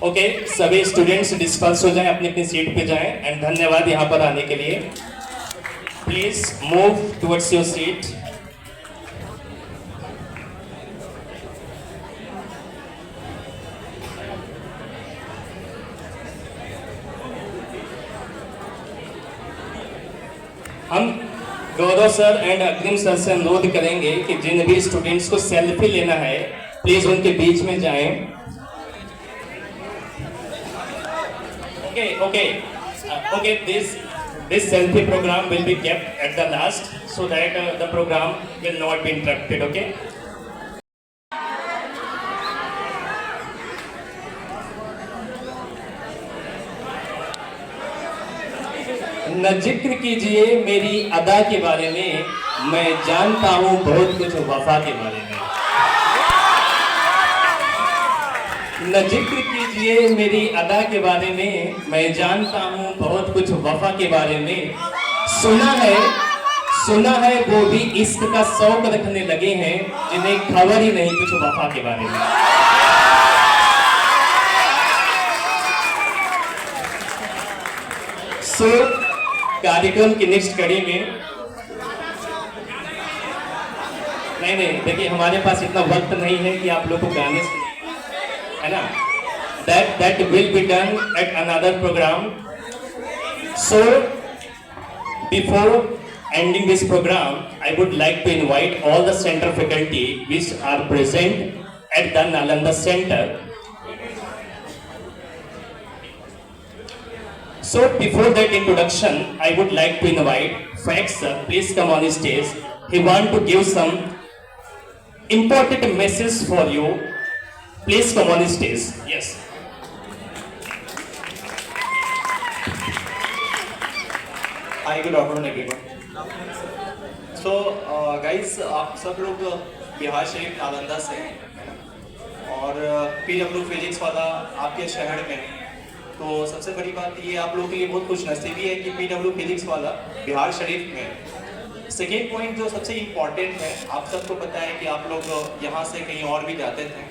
ओके, सभी स्टूडेंट्स डिस्पर्स हो जाएं, अपनी अपनी सीट पे जाएं एंड धन्यवाद यहाँ पर आने के लिए। Please move towards your seat. हम गौरव सर एंड अग्रिम सर से अनुरोध करेंगे कि जिन भी स्टूडेंट्स को सेल्फी लेना है प्लीज उनके बीच में जाएं। Okay, this this selfie program will be kept at the last so that the program will not be interrupted. Okay. न जिक्र कीजिए मेरी अदा के बारे में, मैं जानता हूं बहुत कुछ वफा के बारे में। न जिक्र कीजिए मेरी अदा के बारे में, मैं जानता हूं बहुत कुछ वफा के बारे में। सुना है वो भी इश्क का शौक रखने लगे हैं जिन्हें खबर ही नहीं कुछ वफा के बारे में। कार्यक्रम की नेक्स्ट कड़ी में नहीं देखिए, हमारे पास इतना वक्त नहीं है कि आप लोग को गाने सुने, है ना। that will be done at another program. So before ending this program, I would like to invite all the center faculty which are present at the Nalanda Center. So before that introduction, I would like to invite Fax sir, please come on stage. He want to give some important message for you. Please come on stage. Yes. Hi, good afternoon everyone. So guys, आप सब लोग बिहार शरीफ नालंदा से हैं और PW फिजिक्स वाला आपके शहर में है। तो सबसे बड़ी बात ये आप लोगों के लिए बहुत खुश नसीबी है कि PW फिजिक्स वाला बिहार शरीफ में। सेकेंड पॉइंट जो सबसे इम्पॉर्टेंट है, आप सबको पता है कि आप लोग यहाँ से कहीं और भी जाते थे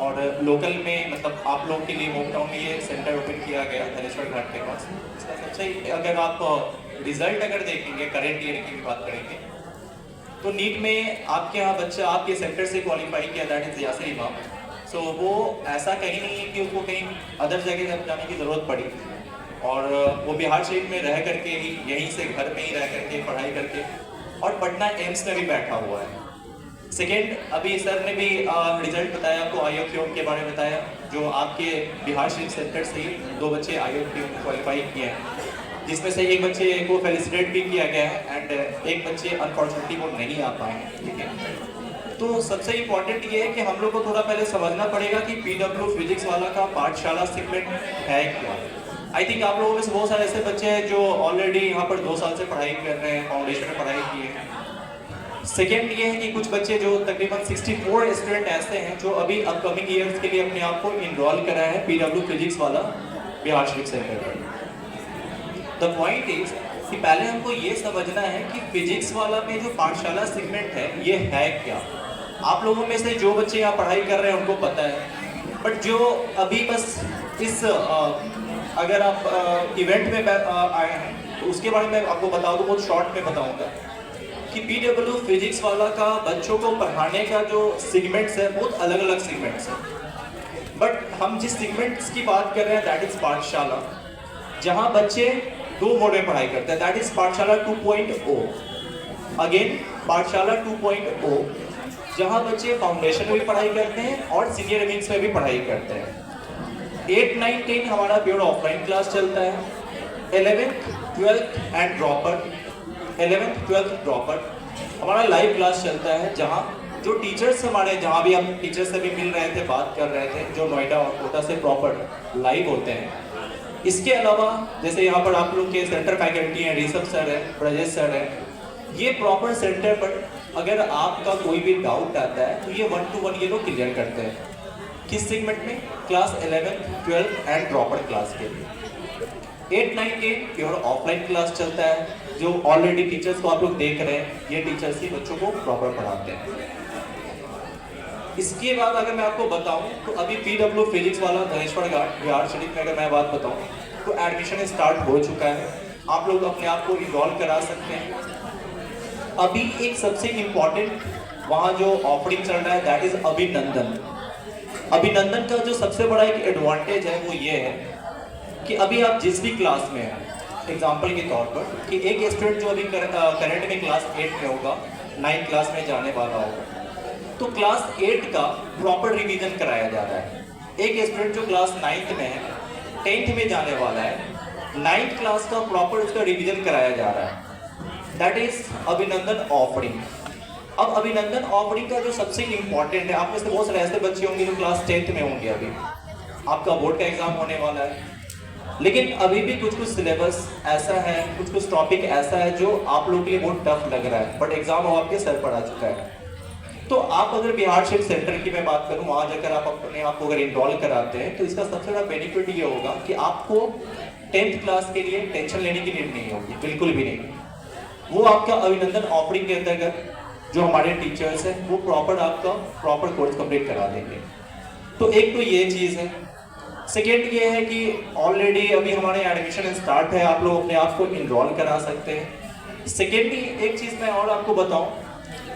और लोकल में मतलब आप लोग के लिए होम टाउन में ये सेंटर ओपन किया गया धनेश्वर घाट के पास। इसका सबसे अगर आप रिजल्ट अगर देखेंगे करेंट ईयर की भी बात करेंगे तो नीट में आपके यहाँ बच्चा आपके सेंटर से क्वालिफाई किया, दैट इज यासिर इमाम। सो वो ऐसा कहीं नहीं है कि उसको कहीं अदर जगह जाने की ज़रूरत पड़ी और वो बिहार शरीफ में रह करके ही यहीं से घर में ही रह करके पढ़ाई करके और पटना एम्स में भी बैठा हुआ है। सेकेंड, अभी सर ने भी रिजल्ट बताया आपको IOQ के बारे में बताया, जो आपके बिहार शरीफ सेंटर से ही 2 बच्चे IOQ में क्वालिफाई किए हैं, जिसमें से एक बच्चे को फेलिसिटेट भी किया गया है एंड एक बच्चे अनफॉर्चुनेटली वो नहीं आ पाए हैं। ठीक है, तो सबसे इम्पोर्टेंट ये है कि हम लोग को थोड़ा पहले समझना पड़ेगा कि PW फिजिक्स वाला का पाठशाला सेगमेंट है क्या। आई थिंक आप लोगों में से बहुत सारे ऐसे बच्चे हैं जो ऑलरेडी यहाँ पर 2 साल से पढ़ाई कर रहे हैं, फाउंडेशन में पढ़ाई की है। सेकेंड ये है कि कुछ बच्चे जो तकरीबन 64 स्टूडेंट ऐसे हैं जो अभी अपकमिंग ईयर्स के लिए अपने आप को इनरोल कराया है PW फिजिक्स वाला बिहार शरीफ सेंटर पर। द पॉइंट इज कि पहले हमको ये समझना है कि फिजिक्स वाला में जो पाठशाला सेगमेंट है ये है क्या। आप लोगों में से जो बच्चे यहाँ पढ़ाई कर रहे हैं उनको पता है, बट जो अभी बस इस अगर आप इवेंट में आए हैं तो उसके बारे में आपको बता दूँ, बहुत शॉर्ट में बताऊँगा कि PW फिजिक्स वाला का बच्चों को पढ़ाने का जो सेगमेंट्स है बहुत अलग अलग सेगमेंट्स हैं। बट हम जिस सेगमेंट्स की बात कर रहे हैं दैट इज़ पाठशाला, जहाँ बच्चे 2 मोड में पढ़ाई करते हैं, दैट इज़ पाठशाला 2.0। अगेन पाठशाला 2.0 जहाँ बच्चे फाउंडेशन में भी पढ़ाई करते हैं और सीनियर विंग्स में भी पढ़ाई करते हैं। 8, 9, 10 हमारा प्योर ऑफलाइन क्लास चलता है। 11th, 12th and dropper, 11th, 12th dropper हमारा लाइव क्लास चलता है, जहाँ जो टीचर्स हमारे जहाँ भी हम टीचर्स से भी मिल रहे थे, बात कर रहे थे, जो नोएडा और कोटा से प्रॉपर लाइव होते हैं। इसके अलावा जैसे यहाँ पर आप लोग के सेंटर फैकल्टी हैं, ऋषभ सर है, ब्रजेश सर है, ये प्रॉपर सेंटर पर अगर आपका कोई भी डाउट आता है तो ये 1-to-1 ये लोग क्लियर करते हैं। किस सेगमेंट में? क्लास 11, 12 एंड ड्रॉपर क्लास के लिए। 8, 9, 10 प्योर ऑफलाइन क्लास चलता है, जो ऑलरेडी टीचर्स को आप लोग देख रहे हैं, ये टीचर्स ही बच्चों को प्रॉपर पढ़ाते हैं। इसके बाद अगर मैं आपको बताऊं तो अभी PW फिजिक्स वाला धनेश्वर घाट बिहार शरीफ में अगर मैं बात बताऊं तो एडमिशन स्टार्ट हो चुका है, आप लोग अपने आप को इनरोल करा सकते हैं। अभी एक सबसे इम्पॉर्टेंट वहाँ जो ऑफरिंग चल रहा है दैट इज अभिनंदन। अभिनंदन का जो सबसे बड़ा एक एडवांटेज है वो ये है कि अभी आप जिस भी क्लास में हैं, एग्जाम्पल के तौर पर कि एक स्टूडेंट जो अभी करंट में क्लास 8 में होगा, 9 क्लास में जाने वाला होगा, तो क्लास 8 का प्रॉपर रिवीजन कराया जा रहा है। एक स्टूडेंट जो क्लास 9th में है, 10th में जाने वाला है, 9th क्लास का प्रॉपर उसका रिवीजन कराया जा रहा है, दैट इज अभिनंदन ऑफरिंग। अब अभिनंदन ऑफरिंग का जो सबसे इम्पोर्टेंट है, आप में से बहुत सारे ऐसे बच्चे होंगे जो क्लास 10th में होंगे, अभी आपका बोर्ड का एग्जाम होने वाला है, लेकिन अभी भी कुछ कुछ सिलेबस ऐसा है, कुछ कुछ टॉपिक ऐसा है जो आप लोगों के लिए बहुत टफ लग रहा है, बट एग्जाम अब आपके सर पर आ चुका है। तो आप अगर बिहार शिफ्ट सेंटर की मैं बात करूं, वहां जाकर आप अपने आप को अगर इनरोल कराते हैं तो इसका सबसे बड़ा बेनिफिट ये होगा कि आपको 10th क्लास के लिए टेंशन लेने की नीड नहीं होगी, बिल्कुल भी नहीं। वो आपका अभिनंदन ऑफरिंग के अंतर्गत जो हमारे टीचर्स हैं वो आपका प्रॉपर कोर्स कंप्लीट करा देंगे। तो एक तो ये चीज़ है। सेकेंड ये है कि ऑलरेडी अभी हमारे एडमिशन स्टार्ट है, आप लोग अपने आप को इनरोल करा सकते हैं। सेकेंडली एक चीज़ मैं और आपको बताऊं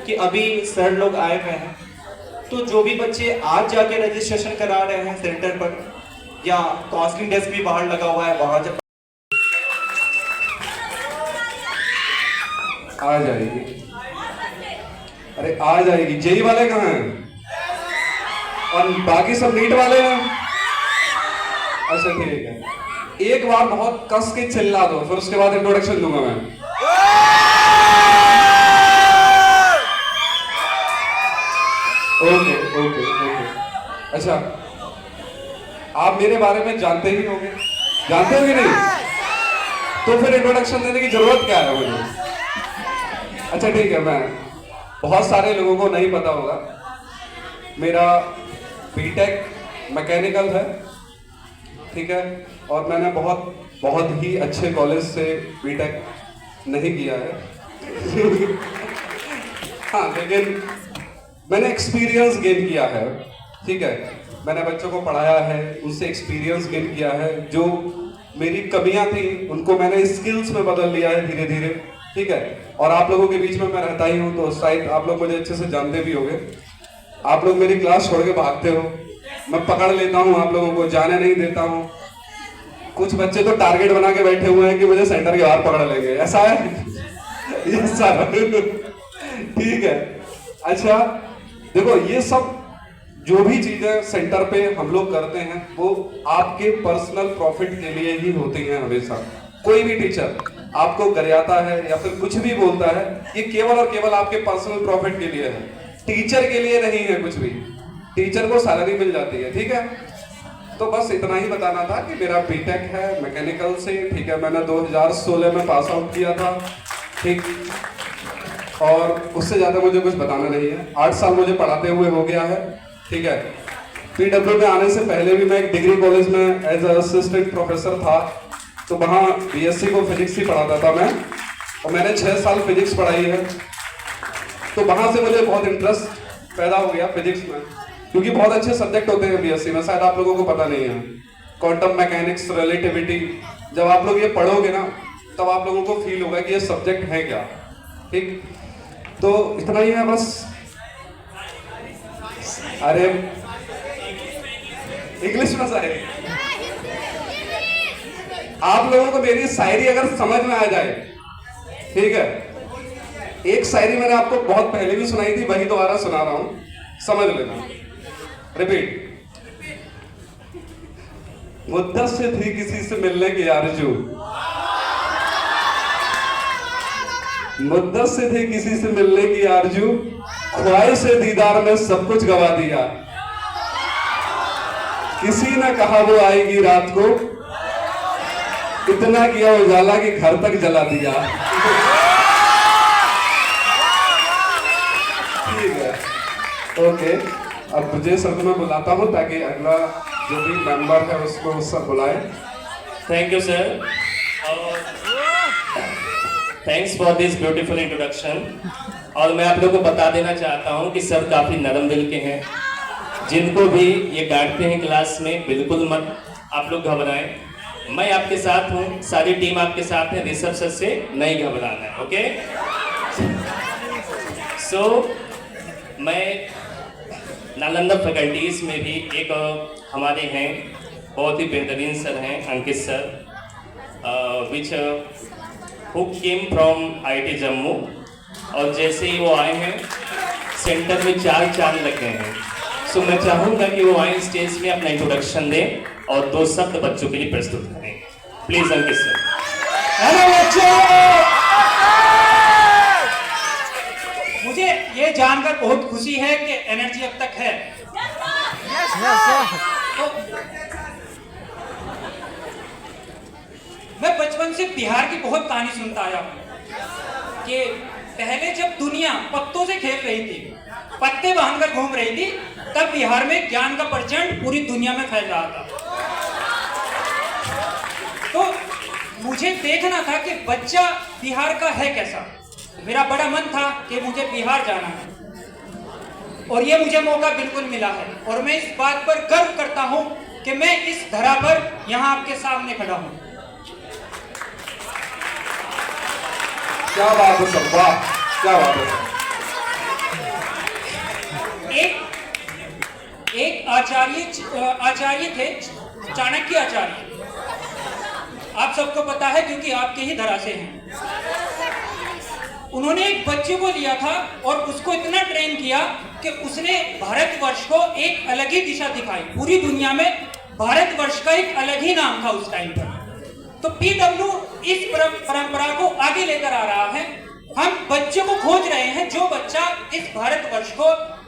कि अभी सर लोग आए हुए हैं, तो जो भी बच्चे आज जाके रजिस्ट्रेशन करा रहे हैं सेंटर पर, या काउंसलिंग डेस्क भी बाहर लगा हुआ है, वहां जब आ जाएगी, अरे आ जाएगी। जेई वाले कहाँ हैं और बाकी सब नीट वाले हैं? अच्छा ठीक है, एक बार बहुत कस के चिल्ला दो, फिर उसके बाद इंट्रोडक्शन दूंगा मैं। Okay okay okay. अच्छा, आप मेरे बारे में जानते ही होंगे, जानते हो कि नहीं? तो फिर इंट्रोडक्शन देने की जरूरत क्या है मुझे? अच्छा ठीक है, मैं बहुत सारे लोगों को नहीं पता होगा, मेरा बीटेक मैकेनिकल है, ठीक है, और मैंने बहुत ही अच्छे कॉलेज से बीटेक नहीं किया है हाँ, लेकिन मैंने एक्सपीरियंस गेन किया है, ठीक है। मैंने बच्चों को पढ़ाया है, उनसे एक्सपीरियंस गेन किया है, जो मेरी कमियां थी उनको मैंने स्किल्स में बदल लिया है धीरे धीरे, ठीक है। और आप लोगों के बीच में मैं रहता ही हूँ, तो शायद आप लोग मुझे अच्छे से जानते भी होंगे। आप लोग मेरी क्लास छोड़ के भागते हो, मैं पकड़ लेता हूँ आप लोगों को, जाने नहीं देता हूँ। कुछ बच्चे तो टारगेट बना के बैठे हुए हैं कि मुझे सेंटर के बाहर पकड़ लेंगे, ऐसा है ये सारा ठीक है। अच्छा देखो, ये सब जो भी चीजें सेंटर पे हम लोग करते हैं वो आपके पर्सनल प्रॉफिट के लिए ही होती हैं हमेशा। कोई भी टीचर आपको गरियाता है या फिर कुछ भी बोलता है, ये केवल और केवल आपके पर्सनल प्रॉफिट के लिए है, टीचर के लिए नहीं है कुछ भी। टीचर को सैलरी मिल जाती है, ठीक है। तो बस इतना ही बताना था कि मेरा बीटेक है मैकेनिकल से, ठीक है। मैंने 2016 में पास आउट किया था, ठीक, और उससे ज्यादा मुझे कुछ बताना नहीं है। 8 साल मुझे पढ़ाते हुए हो गया है, ठीक है। पीडब्ल्यू में आने से पहले भी मैं एक डिग्री कॉलेज में एज असिस्टेंट प्रोफेसर था, तो वहाँ बीएससी को फिजिक्स ही पढ़ाता था मैं, और मैंने 6 साल फिजिक्स पढ़ाई है। तो वहाँ से मुझे बहुत इंटरेस्ट पैदा हो गया फिजिक्स में, क्योंकि बहुत अच्छे सब्जेक्ट होते हैं बीएससी में, शायद आप लोगों को पता नहीं है। क्वांटम मैकेनिक्स, रिलेटिविटी, जब आप लोग ये पढ़ोगे ना तब आप लोगों को फील होगा कि ये सब्जेक्ट है क्या, ठीक। तो इतना ही है बस। अरे इंग्लिश में शायरी, आप लोगों को मेरी शायरी अगर समझ में आ जाए, ठीक है। एक शायरी मैंने आपको बहुत पहले भी सुनाई थी, वही दोबारा सुना रहा हूं, समझ लेना। रिपीट। मुद्दत से थी किसी से मिलने की आरज़ू, मुद्दत से थी किसी से मिलने की आरज़ू, ख्वाहिश से दीदार में सब कुछ गवा दिया। किसी ने कहा वो आएगी रात को, इतना किया उजाला कि घर तक जला दिया। ठीक है, ओके। अब मुझे सब मैं बुलाता हूँ ताकि अगला जो भी मेंबर है उसको सब बुलाए। Thank you sir, thanks for this beautiful introduction. और मैं आप लोगों को बता देना चाहता हूँ कि सर काफ़ी नरम दिल के हैं, जिनको भी ये डांटते हैं क्लास में बिल्कुल मत आप लोग घबराएं। मैं आपके साथ हूँ, सारी टीम आपके साथ है, ऋषभ सर से नहीं घबराना है, ओके। सो मैं नालंदा फैकल्टीज में भी एक हमारे हैं बहुत ही बेहतरीन सर हैं, Ankit sir, which who came from IIT Jammu, और जैसे ही वो आए हैं सेंटर में 4 चांद लग गए हैं। सो मैं चाहूँगा कि वो आए स्टेज में अपना इंट्रोडक्शन दें और 2 शब्द बच्चों के लिए प्रस्तुत करें। Please Ankit sir. हेलो बच्चों, मुझे ये जानकर बहुत खुशी है कि एनर्जी अब तक है। तो मैं बचपन से बिहार की बहुत कहानी सुनता आया हूँ कि पहले जब दुनिया पत्तों से खेल रही थी, पत्ते बांधकर घूम रही थी, तब बिहार में ज्ञान का प्रचंड पूरी दुनिया में फैल रहा था। तो मुझे देखना था कि बच्चा बिहार का है कैसा। मेरा बड़ा मन था कि मुझे बिहार जाना है और ये मुझे मौका बिल्कुल मिला है और मैं इस बात पर गर्व करता हूं कि मैं इस धरा पर यहां आपके सामने खड़ा हूं। क्या बात है सर, वाह क्या बात है। एक आचार्य थे, चाणक्य आचार्य। आप सबको पता है क्योंकि आपके ही धरा से हैं। उन्होंने एक बच्चे को लिया था और उसको इतना ट्रेन किया कि उसने भारतवर्ष को एक अलग ही दिशा दिखाई। पूरी दुनिया में भारतवर्ष का एक अलग ही नाम था उस टाइम पर। तो पीडब्ल्यू इस परंपरा को आगे लेकर आ रहा है। हम बच्चों को खोज रहे हैं जो बच्चा इस भारतवर्ष को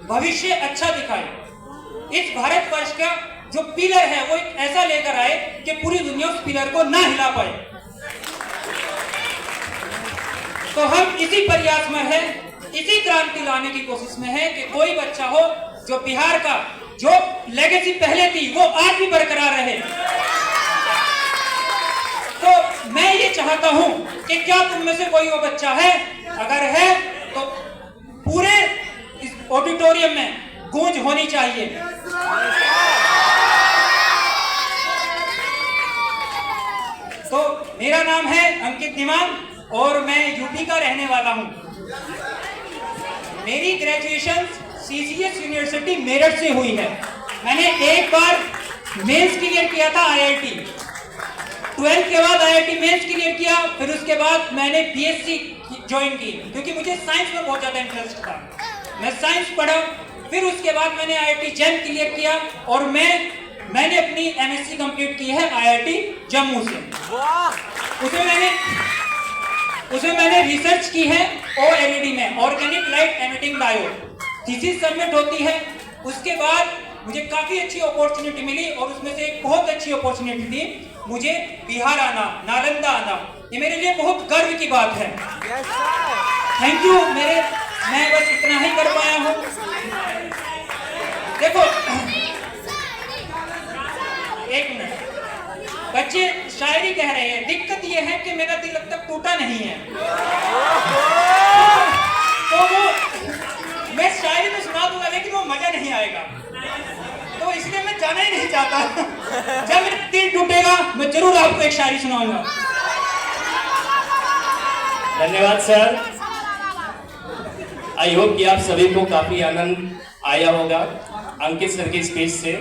भविष्य अच्छा दिखाए। इस भारतवर्ष का जो पिलर है वो एक ऐसा लेकर आए कि पूरी दुनिया उस पिलर को ना हिला पाए। तो हम इसी प्रयास में है, इसी क्रांति लाने की कोशिश में है कि कोई बच्चा हो जो बिहार का जो लेगेसी पहले थी वो आज भी बरकरार रहे। तो मैं ये चाहता हूं कि क्या तुम में से कोई वो बच्चा है? अगर है तो पूरे इस ऑडिटोरियम में गूंज होनी चाहिए। तो मेरा नाम है अंकित निमान और मैं यूपी का रहने वाला हूं। मेरी ग्रेजुएशन सीसीएस यूनिवर्सिटी मेरठ से हुई है। मैंने एक बार मेंस क्लियर किया था आईआईटी, 12th के बाद आईआईटी मेंस क्लियर किया, फिर उसके बाद मैंने बीएससी ज्वाइन की क्योंकि मुझे साइंस में बहुत ज्यादा इंटरेस्ट था। मैं साइंस पढ़ा, फिर उसके बाद मैंने आईआईटी जैम क्लियर किया और मैंने अपनी एमएससी कंप्लीट की है आईआईटी जम्मू से। उसमें मैंने रिसर्च की है ओएलईडी में, organic light emitting diode. Thesis submit होती है, उसके बाद मुझे काफी अच्छी अपॉर्चुनिटी मिली और उसमें से एक बहुत अच्छी अपॉर्चुनिटी थी मुझे बिहार आना, नालंदा आना। ये मेरे लिए बहुत गर्व की बात है। Thank you. मैं बस इतना ही कर पाया हूँ। देखो एक मिनट, बच्चे शायरी कह रहे हैं, दिक्कत ये है कि मेरा दिल अब तक टूटा नहीं है। तो वो मैं शायरी तो सुना दूंगा लेकिन वो मजा नहीं आएगा, तो इसलिए मैं जाना ही नहीं चाहता। जब मेरा दिल टूटेगा मैं जरूर आपको एक शायरी सुनाऊंगा। धन्यवाद सर। आई होप कि आप सभी को काफी आनंद आया होगा अंकित सर की स्पीच से।